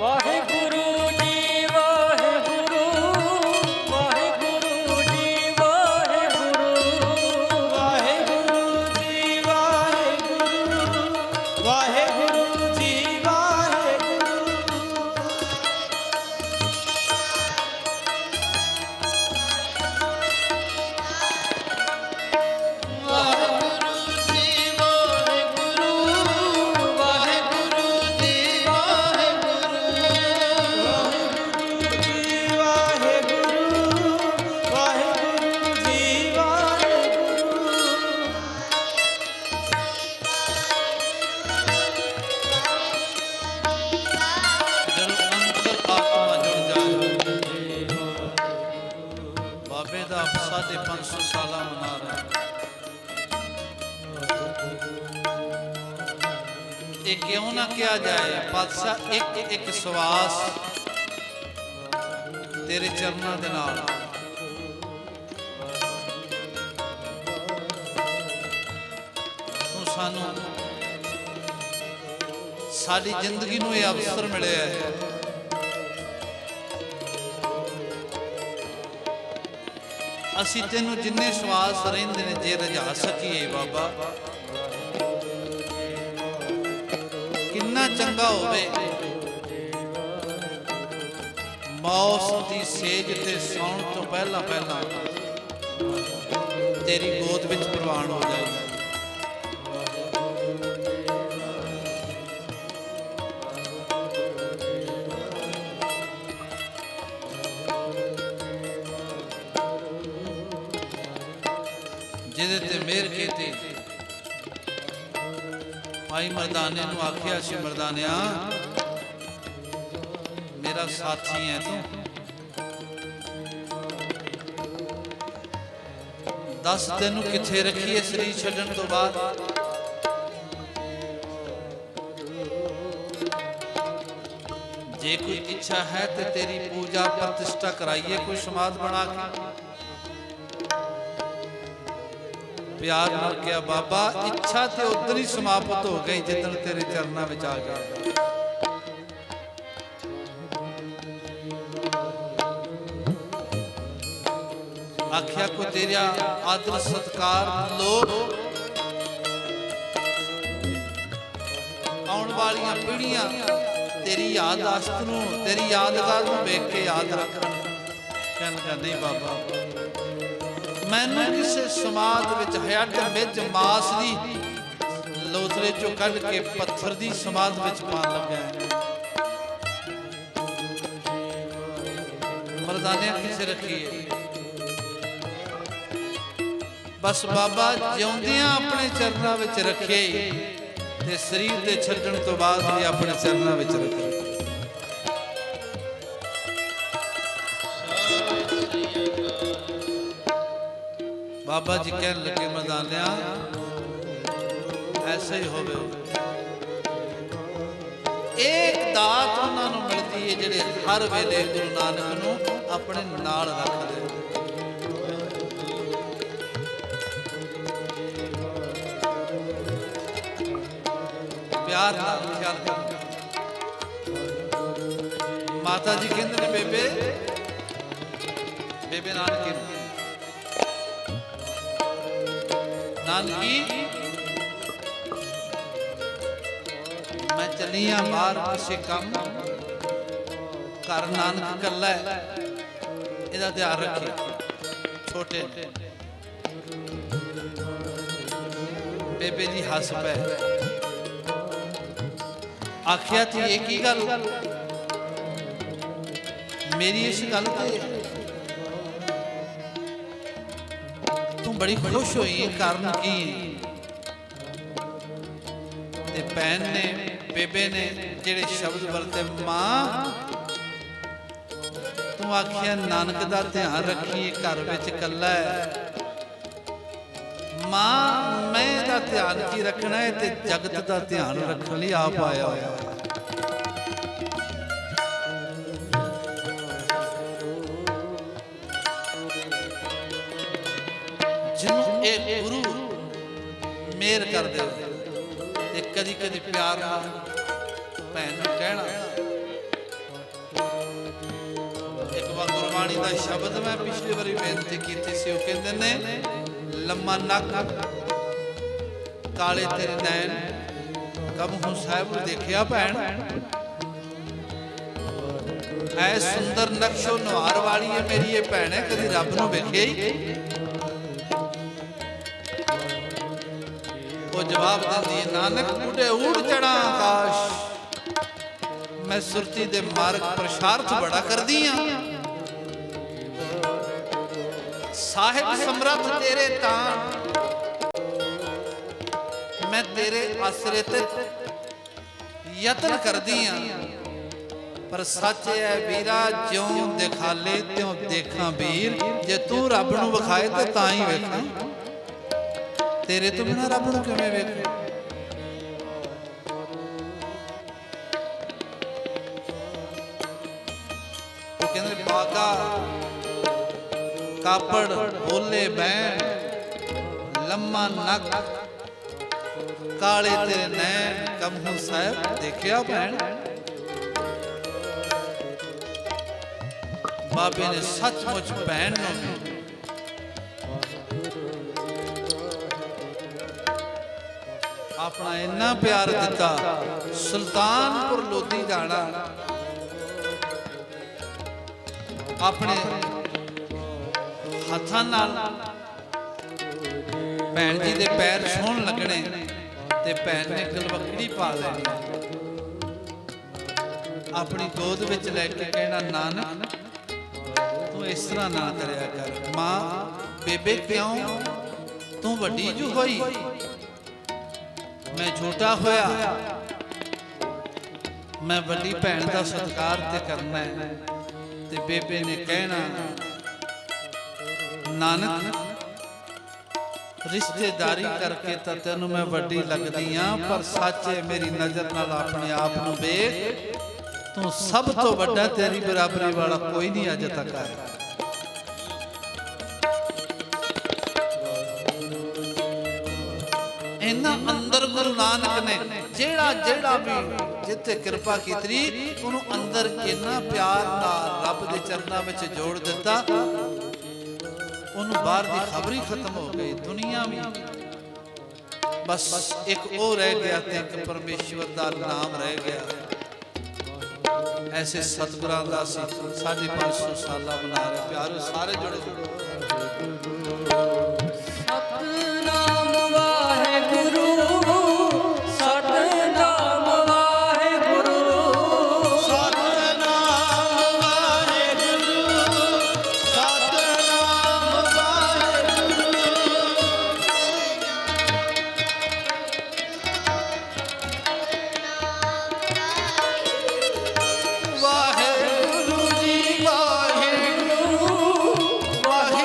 ਵਾਹਿਗੁਰੂ ਜੀ ਵਾਹਿਗੁਰੂ ਵਾਹਿਗੁਰੂ ਜੀ ਵਾਹਿਗੁਰੂ ਵਾਹਿਗੁਰੂ ਜੀ ਵਾਹਿਗੁਰੂ ਵਾਹਿਗੁਰੂ ਜੀ ਵਾਹਿਗੁਰੂ ਵਾਹਿਗੁਰੂ ਜੀ ਵਾਹਿਗੁਰੂ ਜਦੋਂ ਅੰਤਰ ਆਤਮਾ ਜੁੜ ਜਾਏ। ਬਾਬੇ ਦਾ 550 ਸਾਲਾ ਮਨਾ ਰਿਹਾ। ਇਹ ਕਿਉਂ ਨਾ ਕਿਹਾ ਜਾਏ ਪਾਤਸ਼ਾਹ, ਇੱਕ ਇੱਕ ਸਵਾਸ ਤੇਰੇ ਚਰਨਾਂ ਦੇ ਨਾਲ ਤੂੰ ਸਾਨੂੰ ਸਾਡੀ ਜ਼ਿੰਦਗੀ ਨੂੰ ਇਹ ਅਵਸਰ ਮਿਲਿਆ ਹੈ। ਅਸੀਂ ਤੈਨੂੰ ਜਿੰਨੇ ਸਵਾਸ ਰਹਿੰਦੇ ਨੇ ਜੇ ਰਝਾ ਸਕੀਏ ਬਾਬਾ, ਕਿੰਨਾ ਚੰਗਾ ਹੋਵੇ। ਮੌਤ ਦੀ ਸੇਜ ਤੇ ਸੌਣ ਤੋਂ ਪਹਿਲਾਂ ਪਹਿਲਾਂ ਤੇਰੀ ਗੋਦ ਵਿੱਚ ਪ੍ਰਵਾਨ ਹੋ ਜਾਏ। ਜਿਹਦੇ ਤੇ ਮਿਹਰ ਕੀਤੀ। ਭਾਈ ਮਰਦਾਨੇ ਨੂੰ ਆਖਿਆ ਸੀ, ਮਰਦਾਨਿਆ ਮੇਰਾ ਸਾਥੀ ਹੈ ਤੂੰ, ਦੱਸ ਤੈਨੂੰ ਕਿੱਥੇ ਰੱਖੀਏ ਸਰੀਰ ਛੱਡਣ ਤੋਂ ਬਾਅਦ। ਜੇ ਕੋਈ ਇੱਛਾ ਹੈ ਤੇ ਤੇਰੀ ਪੂਜਾ ਪ੍ਰਤਿਸ਼ਠਾ ਕਰਾਈਏ ਕੋਈ ਸਮਾਧ ਬਣਾ ਕੇ। ਪਿਆਰ ਨਾਲ ਕਿਹਾ, ਬਾਬਾ ਇੱਛਾ ਤੇ ਉਦੋਂ ਹੀ ਸਮਾਪਤ ਹੋ ਗਈ ਜਿੱਦਣ ਤੇਰੇ ਚਰਨਾਂ ਵਿੱਚ ਆ ਗਿਆ। ਆਖਿਆ ਕੋ ਤੇਰਾ ਆਦਰ ਸਤਕਾਰ ਲੋਕ ਆਉਣ ਵਾਲੀਆਂ ਪੀੜ੍ਹੀਆਂ ਤੇਰੀ ਯਾਦਾਸ਼ਤ ਨੂੰ, ਤੇਰੀ ਯਾਦਗਾਰ ਨੂੰ ਵੇਖ ਕੇ ਯਾਦ ਰੱਖਣ। ਕਹਿੰਦਾ ਨਹੀਂ ਬਾਬਾ, ਮੈਨੂੰ ਕਿਸੇ ਸਮਾਧ ਵਿੱਚ ਹੱਡ ਵਿੱਚ ਮਾਸ ਦੀ ਲੋਥਰੇ ਚੋਂ ਕੱਢ ਕੇ ਪੱਥਰ ਦੀ ਸਮਾਧ ਵਿੱਚ ਪਾਣ ਲੱਗਾ ਹੈ। ਮਰਦਾਨਿਆਂ ਕਿਸੇ ਰੱਖੀਏ। ਬਸ ਬਾਬਾ ਜਿਉਂਦਿਆਂ ਆਪਣੇ ਚਰਨਾਂ ਵਿੱਚ ਰੱਖੇ ਤੇ ਸਰੀਰ ਦੇ ਛੱਡਣ ਤੋਂ ਬਾਅਦ ਵੀ ਆਪਣੇ ਚਰਨਾਂ ਵਿੱਚ ਰੱਖੇ। ਬਾਬਾ ਜੀ ਕਹਿਣ ਲੱਗੇ, ਮਰਦਾਨਿਆਂ ਐਸਾ ਹੀ ਹੋਵੇ। ਇੱਕ ਦਾਤ ਉਹਨਾਂ ਨੂੰ ਮਿਲਦੀ ਹੈ ਜਿਹੜੇ ਹਰ ਵੇਲੇ ਗੁਰੂ ਨਾਨਕ ਨੂੰ ਆਪਣੇ ਨਾਲ ਰੱਖਦੇ। ਪਿਆਰ ਨਾਲ ਖਿਆਲ ਕਰੋ। ਮਾਤਾ ਜੀ ਕਹਿੰਦੇ ਨੇ, ਬੇਬੇ ਨਾਨਕੀ ਨਾਨਕੀ ਮੈਂ ਚੱਲੀ ਆ ਬਾਹਰ ਕਿਸੇ ਕੰਮ, ਘਰ ਨਾਨਕ ਕੱਲਾ ਇਹਦਾ ਧਿਆਨ ਰੱਖੀ। ਛੋਟੇ ਬੇਬੇ ਜੀ ਹੱਸ ਪਏ। ਆਖਿਆ ਤੀ ਇਹ ਕੀ ਗੱਲ, ਮੇਰੀ ਇਸ ਗੱਲ ਤੇ ਤੂੰ ਬੜੀ ਖੁਸ਼ ਹੋਈ, ਕਾਰਨ ਕੀ? ਤੇ ਭੈਣ ਨੇ, ਬੇਬੇ ਨੇ ਜਿਹੜੇ ਸ਼ਬਦ ਵਰਤੇ, ਮਾਂ ਤੂੰ ਆਖਿਆ ਨਾਨਕ ਦਾ ਧਿਆਨ ਰੱਖੀ, ਘਰ ਵਿੱਚ ਇਕੱਲਾ ਹੈ। ਮਾਂ ਮੈਂ ਇਹਦਾ ਧਿਆਨ ਕੀ ਰੱਖਣਾ ਹੈ ਤੇ ਜਗਤ ਦਾ ਧਿਆਨ ਰੱਖਣ ਲਈ ਆਪ ਆਇਆ ਹੋਇਆ। ਜਿਹਨੂੰ ਇਹ ਗੁਰੂ ਮਿਹਰ ਕਰਦੇ ਤੇ ਕਦੀ ਕਦੀ ਪਿਆਰ ਨਾਲ ਭੈਣ ਨੂੰ ਕਹਿਣਾ, ਬਾਬਾ ਗੁਰਬਾਣੀ ਦਾ ਸ਼ਬਦ ਮੈਂ ਪਿਛਲੀ ਵਾਰੀ ਬੇਨਤੀ ਕੀਤੀ ਸੀ, ਉਹ ਕਹਿੰਦੇ ਨੇ ਲੰਮਾ ਨੱਕ ਕਾਲੇ ਤੇਰੇ ਨੈਣ ਕਬਹੂ ਸਾਹਿਬ ਨੂੰ ਦੇਖਿਆ ਭੈਣ, ਐ ਸੁੰਦਰ ਨਕਸ਼ੋ ਨਵਾਰ ਵਾਲੀ ਹੈ ਮੇਰੀ ਇਹ ਭੈਣ ਹੈ, ਕਦੀ ਰੱਬ ਨੂੰ ਵੇਖਿਆ ਹੀ? ਉਹ ਜਵਾਬ ਦਿੰਦੀ ਹੈ ਨਾਨਕ ਉੱਡੇ ਊੜ ਚੜਾ ਆਕਾਸ਼, ਮੈਂ ਸੁਰਤੀ ਦੇ ਮਾਰਗ ਪ੍ਰਸ਼ਾਰਥ ਬੜਾ ਕਰਦੀ ਆ, ਸਾਹਿਬ ਸਮਰੱਥ ਤੇਰੇ ਤਾਂ ਮੈਂ ਤੇਰੇ ਆਸਰੇ ਤੇ ਯਤਨ ਕਰਦੀ ਆ, ਪਰ ਸੱਚ ਹੈ ਵੀਰਾ ਜਿਉਂ ਦਿਖਾਲੇ ਤਿਉਂ ਦੇਖਾਂ ਵੀਰ, ਜੇ ਤੂੰ ਰੱਬ ਨੂੰ ਵਿਖਾਏ ਤੇ ਤਾਂ ਹੀ ਵੇਖਾਂ, ਤੇਰੇ ਤੋਂ ਬਿਨਾਂ ਰੱਬ ਨੂੰ ਕਿਵੇਂ ਵੇਖਾਂ? ਉਹ ਕਹਿੰਦੇ ਬਾਗਾ ਕਾਪੜ ਬੋਲੇ ਬੈਣ, ਲੰਮਾ ਨੱਕ ਕਾਲੇ ਤੇਰੇ ਨੈਣ ਕਬਹੂ ਸਾਹਿਬ ਦੇਖਿਆ ਭੈਣ। ਬਾਬੇ ਨੇ ਸੱਚਮੁੱਚ ਭੈਣ ਨੂੰ ਆਪਣਾ ਇੰਨਾ ਪਿਆਰ ਦਿੱਤਾ, ਸੁਲਤਾਨਪੁਰ ਲੋਧੀ ਜਾਣਾ, ਆਪਣੇ ਹੱਥਾਂ ਨਾਲ ਭੈਣ ਜੀ ਦੇ ਪੈਰ ਛੂਹਣ ਲੱਗਣੇ ਤੇ ਭੈਣ ਨੇ ਗਲਵਕੜੀ ਪਾ ਲੈਣੀ, ਆਪਣੀ ਗੋਦ ਵਿੱਚ ਲੈ ਕੇ ਕਹਿਣਾ ਨਾਨਕ ਤੂੰ ਇਸ ਤਰ੍ਹਾਂ ਨਾ ਕਰਿਆ ਕਰ, ਮਾਂ ਬੇਬੇ ਕਿਉਂ ਤੂੰ ਵੱਡੀ ਜੂ ਹੋਈ, ਮੈਂ ਛੋਟਾ ਹੋਇਆ, ਮੈਂ ਵੱਡੀ ਭੈਣ ਦਾ ਸਤਿਕਾਰ ਤੇ ਕਰਨਾ ਹੈ। ਤੇ ਬੇਬੇ ਨੇ ਕਹਿਣਾ ਨਾਨਕ ਰਿਸ਼ਤੇਦਾਰੀ ਕਰਕੇ ਤਾਂ ਤੈਨੂੰ ਮੈਂ ਵੱਡੀ ਲੱਗਦੀ ਆ, ਪਰ ਸੱਚ ਹੈ ਮੇਰੀ ਨਜ਼ਰ ਨਾਲ ਆਪਣੇ ਆਪ ਨੂੰ ਵੇਖ, ਤੂੰ ਸਭ ਤੋਂ ਵੱਡਾ, ਤੇਰੀ ਬਰਾਬਰੀ ਵਾਲਾ ਕੋਈ ਨਹੀਂ ਅਜੇ ਤੱਕ ਆਇਆ। ਇਹਨਾਂ ਅੰਦਰ ਗੁਰੂ ਨਾਨਕ ਨੇ ਜਿਹੜਾ ਵੀ ਜਿੱਥੇ ਕਿਰਪਾ ਕੀਤੀ ਉਹਨੂੰ ਅੰਦਰ ਇੰਨਾ ਪਿਆਰ ਨਾਲ ਰੱਬ ਦੇ ਚਰਨਾਂ ਵਿੱਚ ਜੋੜ ਦਿੱਤਾ, ਉਹਨੂੰ ਬਾਹਰ ਦੀ ਖਬਰ ਹੀ ਖਤਮ ਹੋ ਗਈ, ਦੁਨੀਆ ਵੀ ਬਸ ਇੱਕ ਉਹ ਰਹਿ ਗਿਆ ਤੇ ਇੱਕ ਪਰਮੇਸ਼ਵਰ ਦਾ ਨਾਮ ਰਹਿ ਗਿਆ। ਐਸੇ ਸਤਿਗੁਰਾਂ ਦਾ ਅਸੀਂ 550 ਸਾਲਾ ਮਨਾ ਰਹੇ, ਪਿਆਰੋ ਸਾਰੇ ਜੁੜੇ ਸਤਨਾਮ ਵਾਹਿਗੁਰੂ, ਸਤਨਾਮ ਵਾਹਿਗੁਰੂ, ਸਤਨਾਮ ਵਾਹਿਗੁਰੂ, ਸਤਨਾਮ ਵਾਹਿਗੁਰੂ, ਵਾਹਿਗੁਰੂ ਜੀ ਵਾਹਿਗੁਰੂ, ਵਾਹਿਗੁਰੂ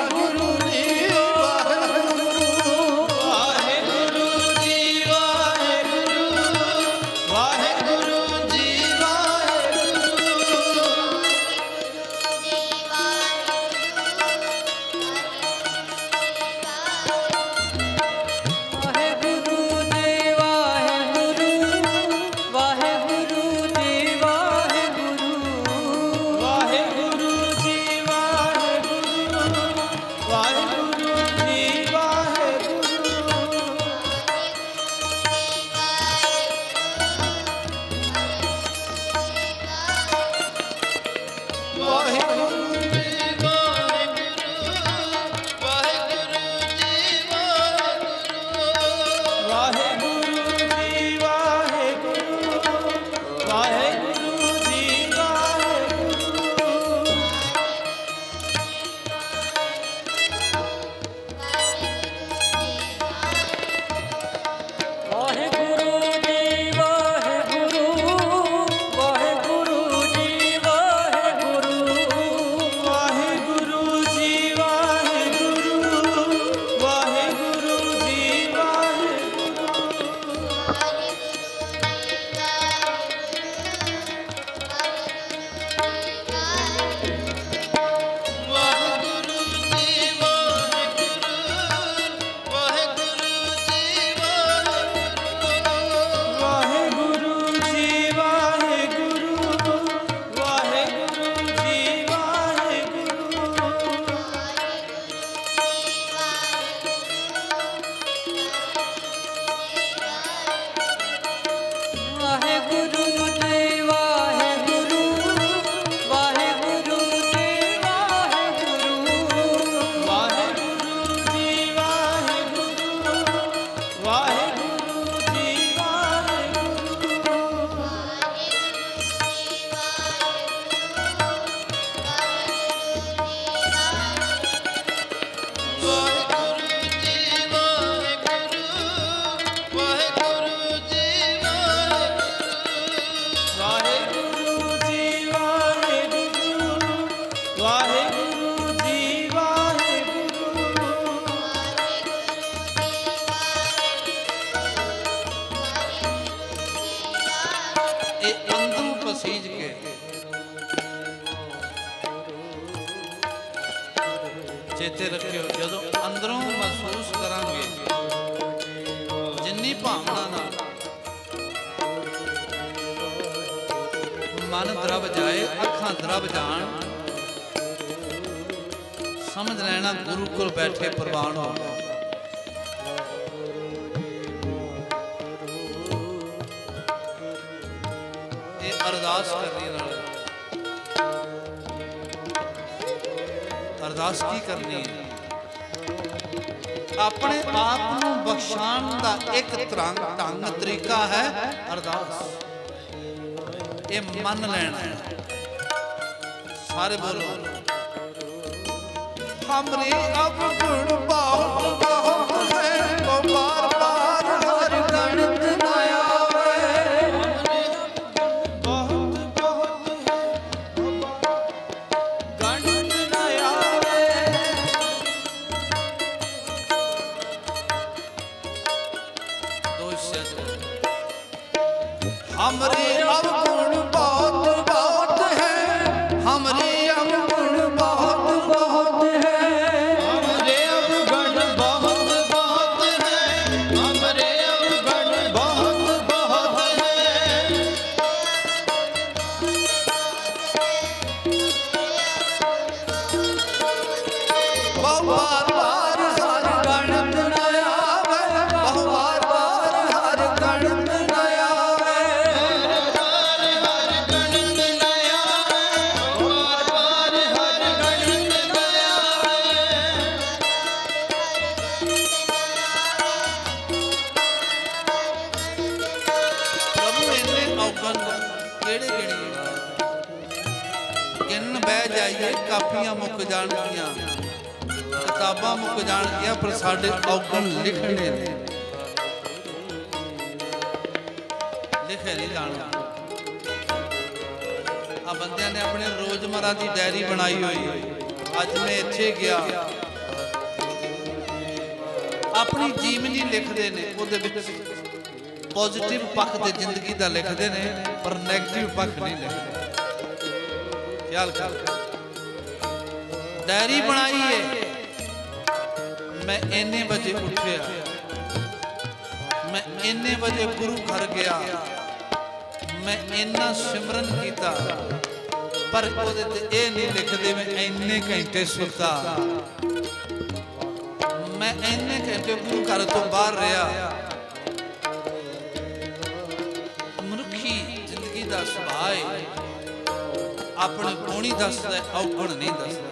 ਇਹ ਅੰਦਰੋਂ ਪਸੀਜ ਕੇ ਚੇਤੇ ਰੱਖਿਓ, ਜਦੋਂ ਅੰਦਰੋਂ ਮਹਿਸੂਸ ਕਰਾਂਗੇ ਜਿੰਨੀ ਭਾਵਨਾ ਨਾਲ ਮਨ ਦਰਬ ਜਾਏ, ਅੱਖਾਂ ਦਰਬ ਜਾਣ, ਸਮਝ ਲੈਣਾ ਗੁਰੂ ਕੋਲ ਬੈਠੇ ਪ੍ਰਵਾਨ ਹੋ ਗਏ। ਇਹ ਅਰਦਾਸ ਕਰਨੀ ਨਾਲ, ਅਰਦਾਸ ਕੀ ਕਰਨੀ ਹੈ? ਆਪਣੇ ਆਪ ਨੂੰ ਬਖਸ਼ਾਉਣ ਦਾ ਇੱਕ ਢੰਗ ਤਰੀਕਾ ਹੈ ਅਰਦਾਸ। ਇਹ ਮੰਨ ਲੈਣਾ ਹੈ। ਸਾਰੇ ਬੋਲੋ, हमरे अवगुण बहुत बहुत है, वो बार बार हर गणत न आवे। बहुत बहुत है, गणत न आवे। दो हिस्से हमरे अवगुण बहुत बहुत है, हमरे अवगुण बहुत बहुत है। हमरे अवगुण बहुत बहुत है, हमरे अवगुण बहुत बहुत है। वो बार बार हर गणत न आवे, वो बार बार हर गणत न आवे। हर गणत न आवे, बार बार हर गणत न आवे। प्रभु इन्ने औगण केड़े केड़े गिन बह जाइए, कापियां मुक जाणगियां, किताबां मुक जाणगियां, पर साडे औगण लिखने ने, लिखे नहीं जाना। आ बंदियां ने अपने रोजमर्रा की डायरी बनाई हुई। अज मैं इत्थे गया, अपनी जीवनी लिखते ने, ਉਹਦੇ ਵਿੱਚ पॉजिटिव पक्ष ते जिंदगी दा लिखते ने, पर नेगेटिव पक्ष नहीं लिखते। ख्याल कर, डायरी बनाई है, मैं इन्ने बजे उठिया, मैं इन्ने बजे गुरु घर गया, मैं इन्ना सिमरन किया, पर ਉਹਦੇ ਤੇ ਇਹ नहीं लिखते मैं इन्ने घंटे सुता, मैं इन्ने घंटे गुरु घर तो बाहर रहा। ਦਾ ਸੁਭਾਅ ਹੈ, ਆਪਣੇ ਗੁਣੀ ਦੱਸਦਾ, ਔਗਣ ਨਹੀਂ ਦੱਸਦਾ।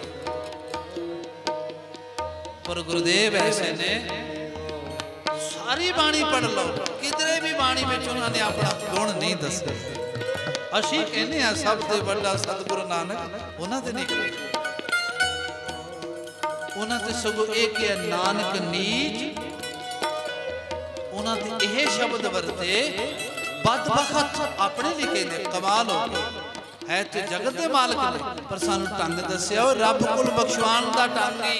ਪਰ ਗੁਰਦੇਵ ਐਸੇ ਨੇ, ਸਾਰੀ ਬਾਣੀ ਪੜ੍ਹ ਲਓ, ਕਿਧਰੇ ਵੀ ਬਾਣੀ ਵਿੱਚ ਉਹਨਾਂ ਨੇ ਆਪਣਾ ਗੁਣ ਨਹੀਂ ਦੱਸਿਆ। ਅਸੀਂ ਕਹਿੰਦੇ ਆ ਸਭ ਤੋਂ ਵੱਡਾ ਸਤਿਗੁਰੂ ਨਾਨਕ, ਉਹਨਾਂ ਤੇ ਨਹੀਂ ਕਿਹਾ, ਉਹਨਾਂ ਤੇ ਸਗੋਂ ਇਹ ਕਿ ਨਾਨਕ ਨੀਚ, ਉਹਨਾਂ ਤੇ ਇਹ ਸ਼ਬਦ ਵਰਤੇ बदबख्त अपने लिखे ने। कमाल हो गया है तो जगत के मालिक ने, पर सानू ढंग दस्या रब कोल बख्शवान दा ढंग ही।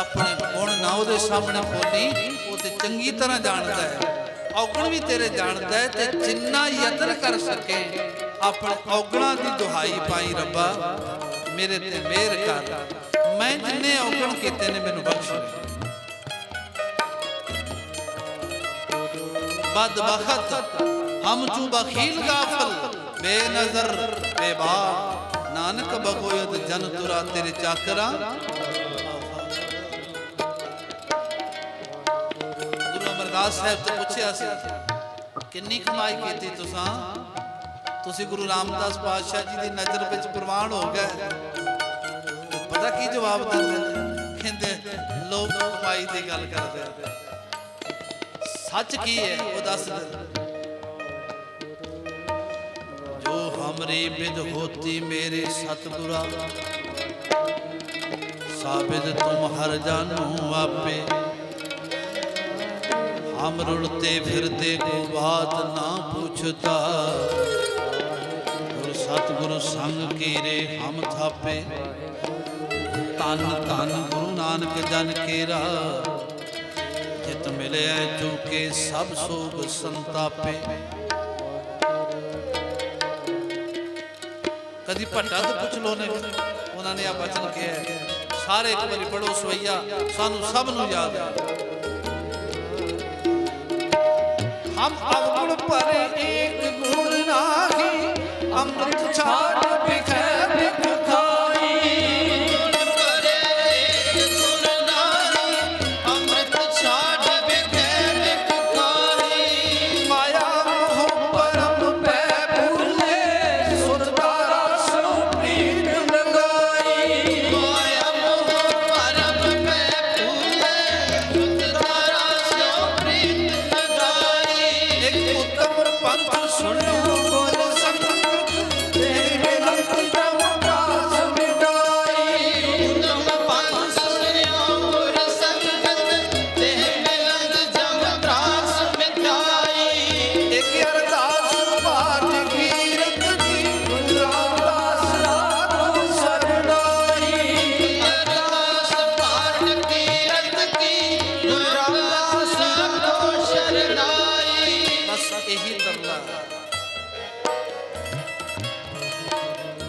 अपने गुण ना उहदे सामने बोली, वो ते चंगी तरह जानता है, औगण भी तेरे जानता है, ते जिन्ना यतन कर सके अपने औगणा की दुहाई पाई, रब्बा मेरे ते मेहर कर, मैं जिन्ने औगण कीते ने मैनू बख्श ले। बदबख्त हम चू बखील गाफल, बेनजर बेबाक, नानक बगोयत जन तुरा तेरे चाकरा। गुरु अमरदास साहब तो पूछया सी, किन्नी कमाई कीती तुसां? तुसी गुरु रामदास पातशाह जी दी नजर विच प्रवान हो गए। पता की जवाब दिंदे? कहंदे लोग कमाई दी गल करदे, सच की है वो दस दे। जो हमरी बिद होती मेरे सतगुरा, साबिद तुम हर जानो आपे। हम रुलते फिरते को बात ना पूछता, गुरु सतगुरु संग कीरे हम थापे। तन तन गुरु नानक जन केरा, जित मिले चूके सब सोग संतापे। ਕਦੀ ਭੱਟਾ ਤੋਂ ਪੁੱਛ ਲੋ ਨੇ, ਉਹਨਾਂ ਨੇ ਆ ਬਚਨ ਕਿਹਾ ਹੈ। ਸਾਰੇ ਇੱਕ ਵਾਰੀ ਪੜੋ ਸਵਈਆ, ਸਾਨੂੰ ਸਭ ਨੂੰ ਯਾਦ ਹੈ। हम अवगुण पर एक गुण नाही, अमृत छाड़ बिखै बिख खाई। गुण पर एक गुण नाही, अमृत छाड़ बिखै बिख खाई। माया मोह परम पै भूले, सुत तारा सो प्रीत लगाई। माया मोह परम पै भूले, सुत तारा सो प्रीत लगाई। एक उत्तम पंथ सुनो गुर संगत, तेरे लंक जम प्रास मिटाई। उत्तम पंथ सुनियो गुर संगत, तेह मिलत जम त्रास मिटाई। एक अरदास पाठ कीरत की, गुरु रामदास रातो सरनाई। अरदास पाठ कीरत की, गुरु रामदास रातो शरणाई। बस यही तरला,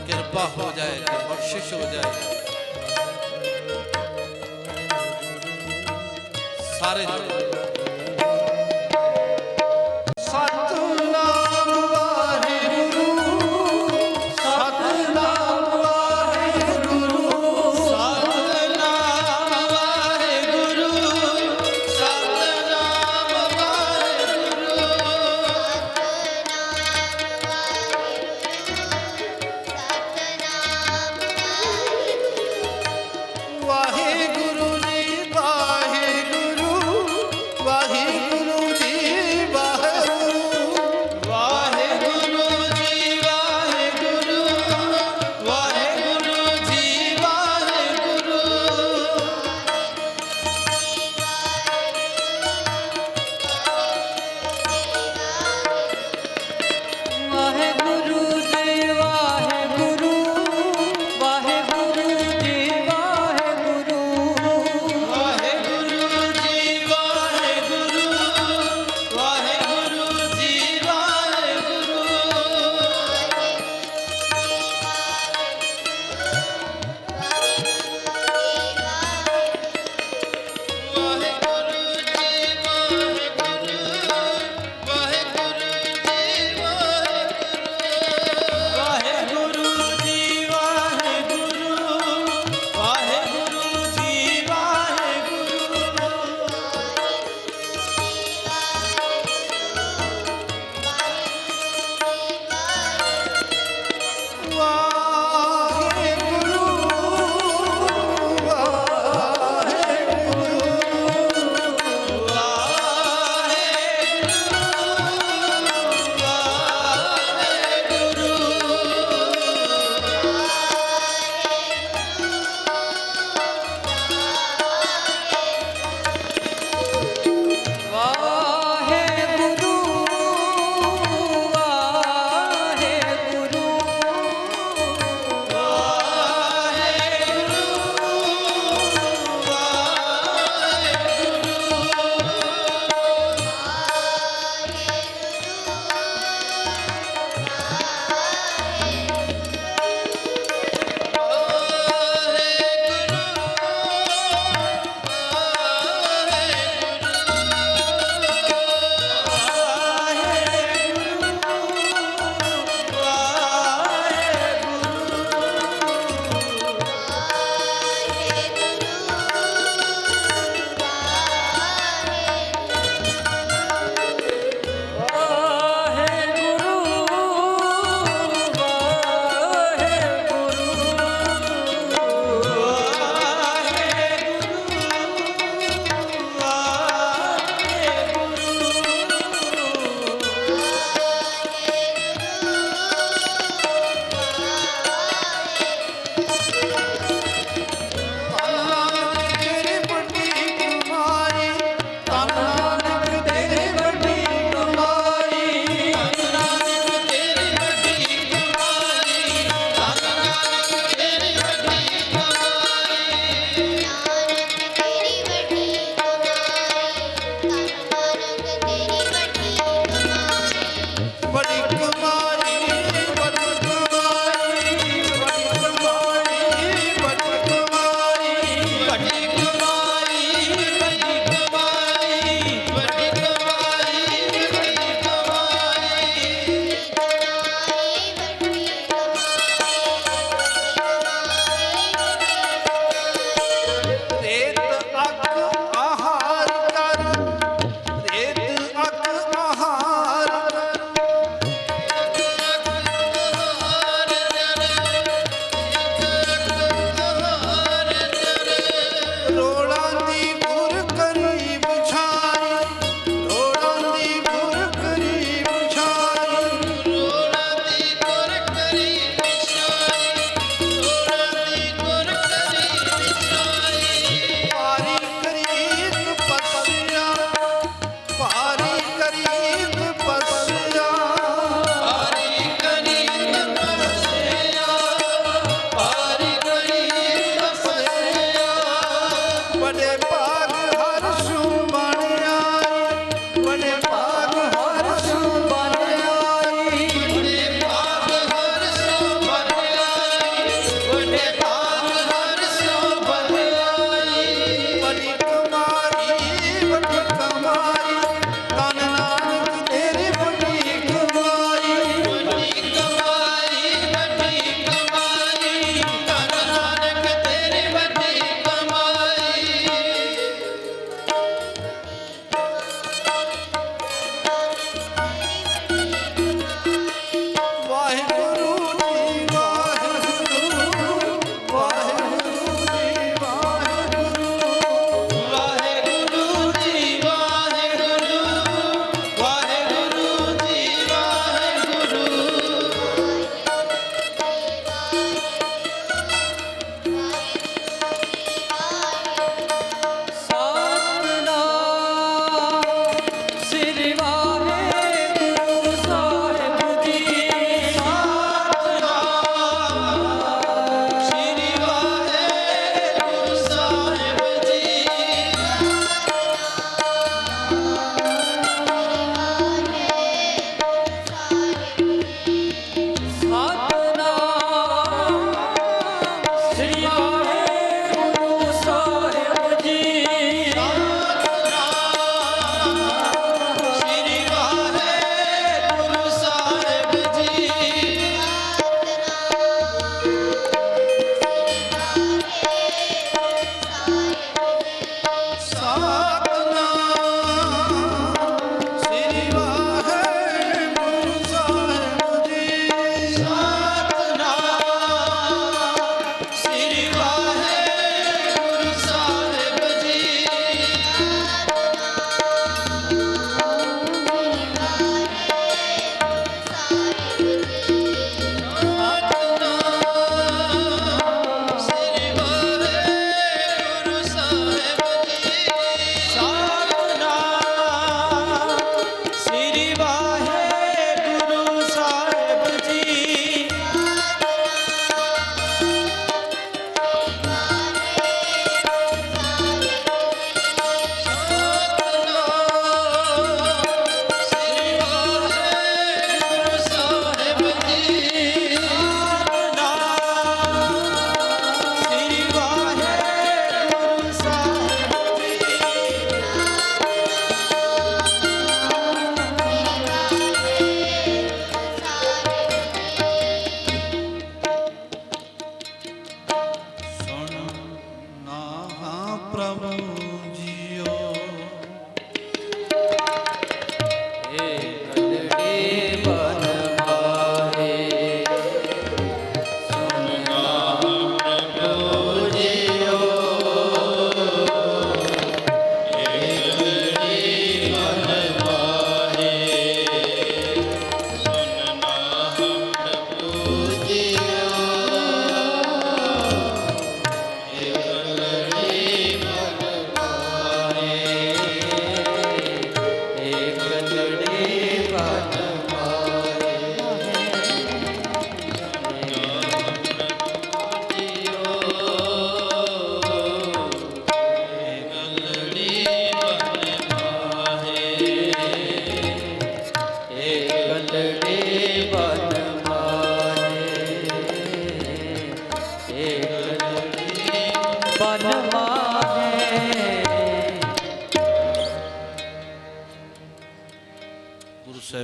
कृपा हो जाए, बख्शिश हो जाए। सारे सतनाम वाहेगुरु, सतनाम वाहेगुरु, सतनाम वाहेगुरु, सतनाम वाहेगुरु। वाहेगुरु जी वाहेगुरु,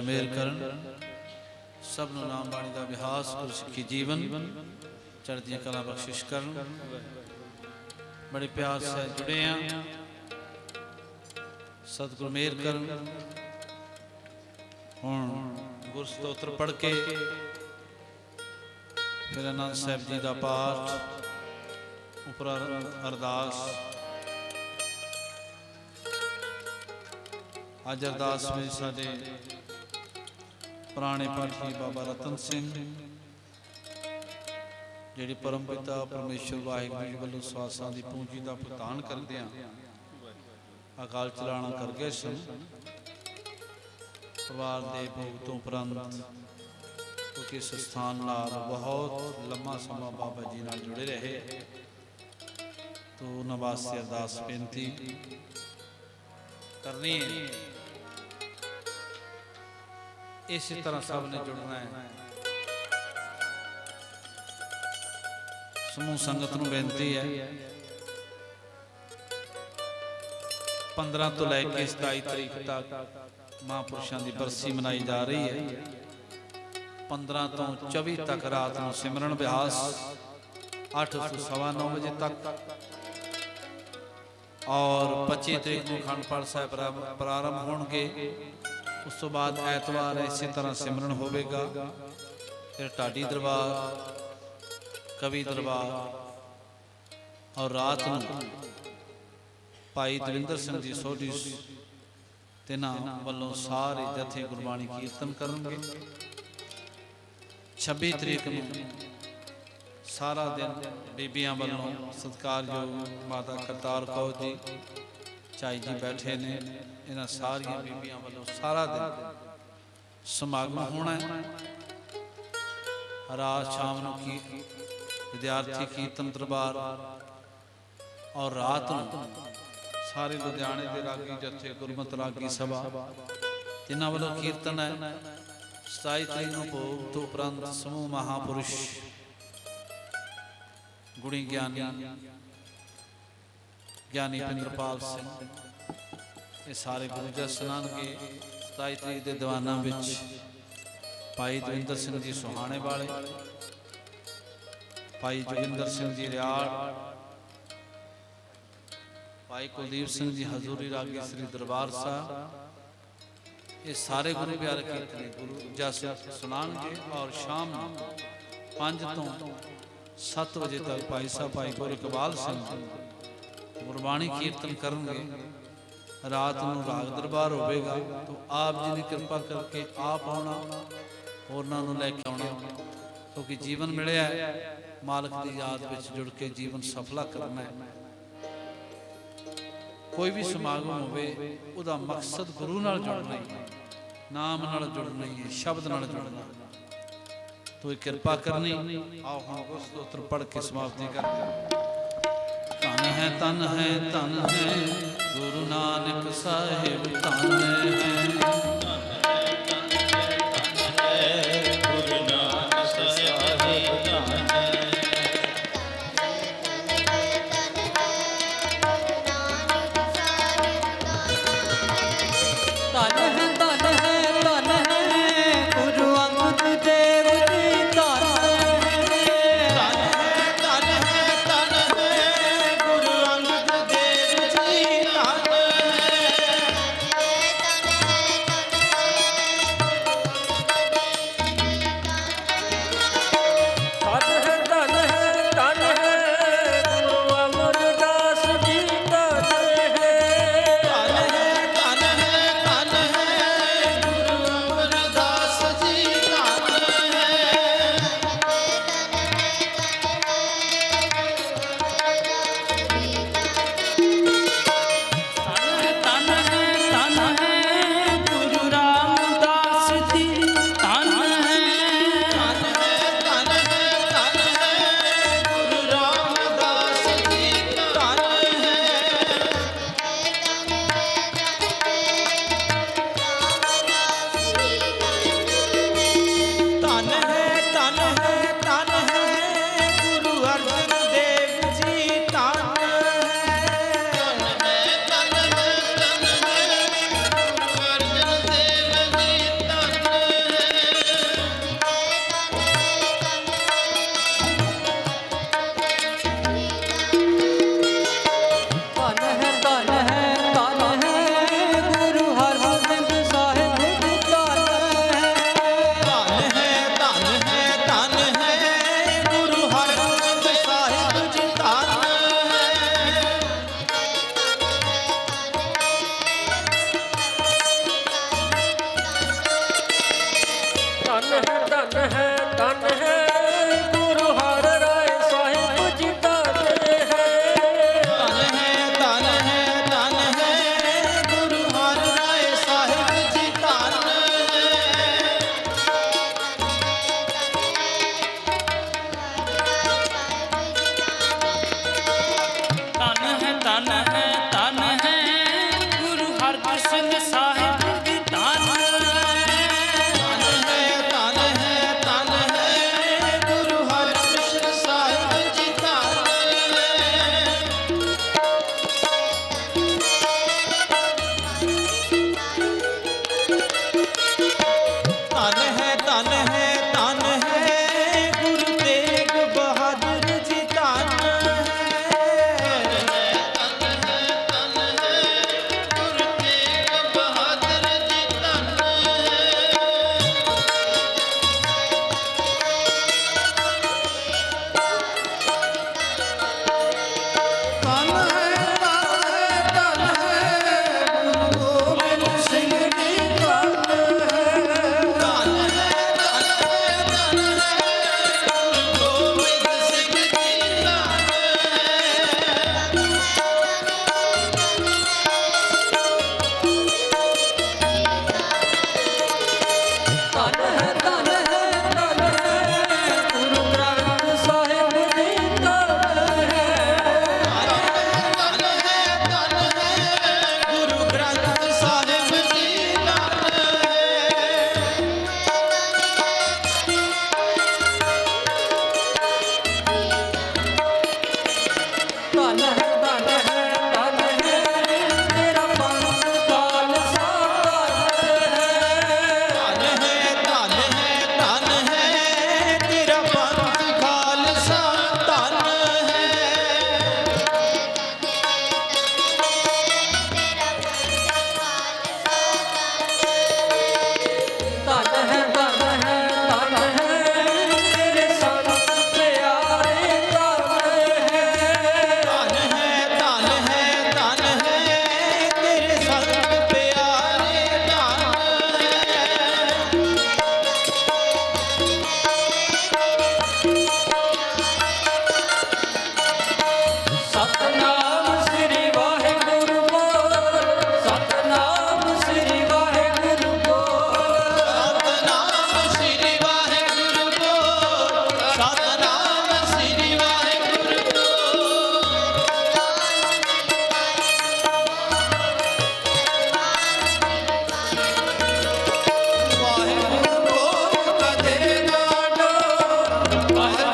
ਮੇਰ ਕਰਨ। ਸਭ ਨੂੰ ਨਾਮ ਬਾਣੀ ਦਾ ਅਭਿਆਸ ਗੁਰ ਸਿੱਖੀ ਜੀਵਨ ਚੜ੍ਹਦੀਆਂ ਕਲਾ ਬਖਸ਼ਿਸ਼ ਕਰਨ। ਬੜੇ ਪਿਆਰ ਸੇ ਜੁੜੇ ਆ, ਸਤਿਗੁਰ ਮੇਰ ਕਰਨ। ਹੁਣ ਗੁਰ ਸਤੋਤਰ ਪੜ੍ਹ ਕੇ ਫਿਰ ਆਨੰਦ ਸਾਹਿਬ ਜੀ ਦਾ ਪਾਠ, ਉਪਰ ਅਰਦਾਸ। ਅੱਜ ਅਰਦਾਸ ਵਿੱਚ ਸਾਡੇ ਪੁਰਾਣੇ ਪਾਠੀ ਬਾਬਾ ਰਤਨ ਸਿੰਘ, ਜਿਹੜੇ ਪਰਮ ਪਿਤਾ ਪਰਮੇਸ਼ਰ ਵਾਹਿਗੁਰੂ ਜੀ ਵੱਲੋਂ ਸਵਾਸਾਂ ਦੀ ਪੂੰਜੀ ਦਾ ਭੁਗਤਾਨ ਕਰਦਿਆਂ ਅਕਾਲ ਚਲਾਣਾ ਕਰ ਗਏ ਸਨ। ਪਰਿਵਾਰ ਦੇ ਭੋਗ ਤੋਂ ਉਪਰੰਤ ਕਿਉਂਕਿ ਇਸ ਸਥਾਨ ਨਾਲ ਬਹੁਤ ਲੰਮਾ ਸਮਾਂ ਬਾਬਾ ਜੀ ਨਾਲ ਜੁੜੇ ਰਹੇ, ਤੋ ਉਹਨਾਂ ਵਾਸਤੇ ਅਰਦਾਸ ਬੇਨਤੀ ਕਰਨੀ ਹੈ। ਇਸੇ ਤਰ੍ਹਾਂ ਸਭ ਨੇ ਜੁੜਨਾ ਹੈ। ਸਮੂਹ ਸੰਗਤ ਨੂੰ ਬੇਨਤੀ ਹੈ, 15 ਤੋਂ ਲੈ ਕੇ 27 ਤਰੀਕ ਤੱਕ ਮਹਾਂਪੁਰਸ਼ਾਂ ਦੀ ਬਰਸੀ ਮਨਾਈ ਜਾ ਰਹੀ ਹੈ। 15 ਤੋਂ 24 ਤੱਕ ਰਾਤ ਨੂੰ ਸਿਮਰਨ ਅਭਿਆਸ 8 ਤੋਂ 9:15 ਵਜੇ ਤੱਕ, ਔਰ 25 ਤਰੀਕ ਨੂੰ ਅਖੰਡ ਪਾਠ ਸਾਹਿਬ ਪ੍ਰਾਰੰਭ ਹੋਣਗੇ। ਉਸ ਤੋਂ ਬਾਅਦ ਐਤਵਾਰ ਇਸੇ ਤਰ੍ਹਾਂ ਸਿਮਰਨ ਹੋਵੇਗਾ। ਫਿਰ ਢਾਡੀ ਦਰਬਾਰ, ਕਵੀ ਦਰਬਾਰ, ਔਰ ਰਾਤ ਨੂੰ ਭਾਈ ਦਵਿੰਦਰ ਸਿੰਘ ਜੀ ਸੋਢੀ ਤਿਨਾਂ ਵੱਲੋਂ ਸਾਰੇ ਜਥੇ ਗੁਰਬਾਣੀ ਕੀਰਤਨ ਕਰਨਗੇ। 26 ਤਰੀਕ ਨੂੰ ਸਾਰਾ ਦਿਨ ਬੀਬੀਆਂ ਵੱਲੋਂ ਸਤਿਕਾਰਯੋਗ ਮਾਤਾ ਕਰਤਾਰ ਕੌਰ ਜੀ ਚਾਈ ਜੀ ਬੈਠੇ ਨੇ, ਇਹਨਾਂ ਸਾਰੀਆਂ ਬੀਬੀਆਂ ਵੱਲੋਂ ਸਾਰਾ ਦਿਨ ਸਮਾਗਮ ਹੋਣਾ ਹੈ। ਰਾਤ ਸ਼ਾਮ ਨੂੰ ਕੀ ਵਿਦਿਆਰਥੀ ਕੀਰਤਨ ਦਰਬਾਰ, ਔਰ ਰਾਤ ਨੂੰ ਸਾਰੇ ਲੁਧਿਆਣੇ ਦੇ ਰਾਗੀ ਜਥੇ ਗੁਰਮਤਿ ਰਾਗੀ ਸਭਾ ਜਿਨ੍ਹਾਂ ਵੱਲੋਂ ਕੀਰਤਨ ਹੈ। 27 ਤਰੀਕ ਨੂੰ ਭੋਗ ਤੋਂ ਉਪਰੰਤ ਸਮੂਹ ਮਹਾਪੁਰਸ਼ ਗੁਣੀ ਗਿਆਨੀ ਪਿੰਦਰਪਾਲ ਸਿੰਘ, ਇਹ ਸਾਰੇ ਗੁਰੂ ਜਨ ਸੁਣਾਉਣਗੇ। 27 ਤਰੀਕ ਦੇ ਦੀਵਾਨਾਂ ਵਿੱਚ ਭਾਈ ਦਵਿੰਦਰ ਸਿੰਘ ਜੀ ਸੁਹਾਣੇ ਵਾਲੇ, ਭਾਈ ਜੋਗਿੰਦਰ ਸਿੰਘ ਜੀ ਰਿਆੜ, ਭਾਈ ਕੁਲਦੀਪ ਸਿੰਘ ਜੀ ਹਜ਼ੂਰੀ ਰਾਗੀ ਸ੍ਰੀ ਦਰਬਾਰ ਸਾਹਿਬ, ਇਹ ਸਾਰੇ ਗੁਰੂ ਪਿਆਰੇ ਕੀਰਤਨੀ ਗੁਰੂ ਜਸ ਸੁਣਾਉਣਗੇ। ਔਰ ਸ਼ਾਮ ਨੂੰ 5 ਤੋਂ 7 ਵਜੇ ਤੱਕ ਭਾਈ ਸਾਹਿਬ ਭਾਈ ਗੁਰੂ ਇਕਬਾਲ ਸਿੰਘ ਗੁਰਬਾਣੀ ਕੀਰਤਨ ਕਰਨਗੇ। ਰਾਤ ਨੂੰ ਰਾਗ ਦਰਬਾਰ ਹੋਵੇਗਾ। ਤਾਂ ਆਪ ਜੀ ਨੇ ਕਿਰਪਾ ਕਰਕੇ ਆਪ ਆਉਣਾ, ਹੋਰਨਾਂ ਨੂੰ ਲੈ ਕੇ ਆਉਣਾ, ਕਿਉਂਕਿ ਜੀਵਨ ਮਿਲਿਆ ਮਾਲਕ ਦੀ ਯਾਦ ਵਿੱਚ ਜੁੜ ਕੇ ਜੀਵਨ ਸਫਲਾ ਕਰਨਾ ਹੈ। ਕੋਈ ਵੀ ਸਮਾਗਮ ਹੋਵੇ ਉਹਦਾ ਮਕਸਦ ਗੁਰੂ ਨਾਲ ਜੁੜਨਾ ਹੈ, ਨਾਮ ਨਾਲ ਜੁੜਨਾ ਹੈ, ਸ਼ਬਦ ਨਾਲ ਜੁੜਨਾ ਹੈ। ਤੋ ਕਿਰਪਾ ਕਰਨੀ। ਆਓ ਹੁਣ ਗੁਰ ਸਤੋਤਰ ਪੜ੍ਹ ਕੇ ਸਮਾਪਤੀ ਕਰਦੇ। ਧਨ ਹੈ ਧਨ ਹੈ ਧਨ ਹੈ ਗੁਰੂ ਨਾਨਕ ਸਾਹਿਬ, ਧਨ ਹੈ ਵਾਹਿਗੁਰੂ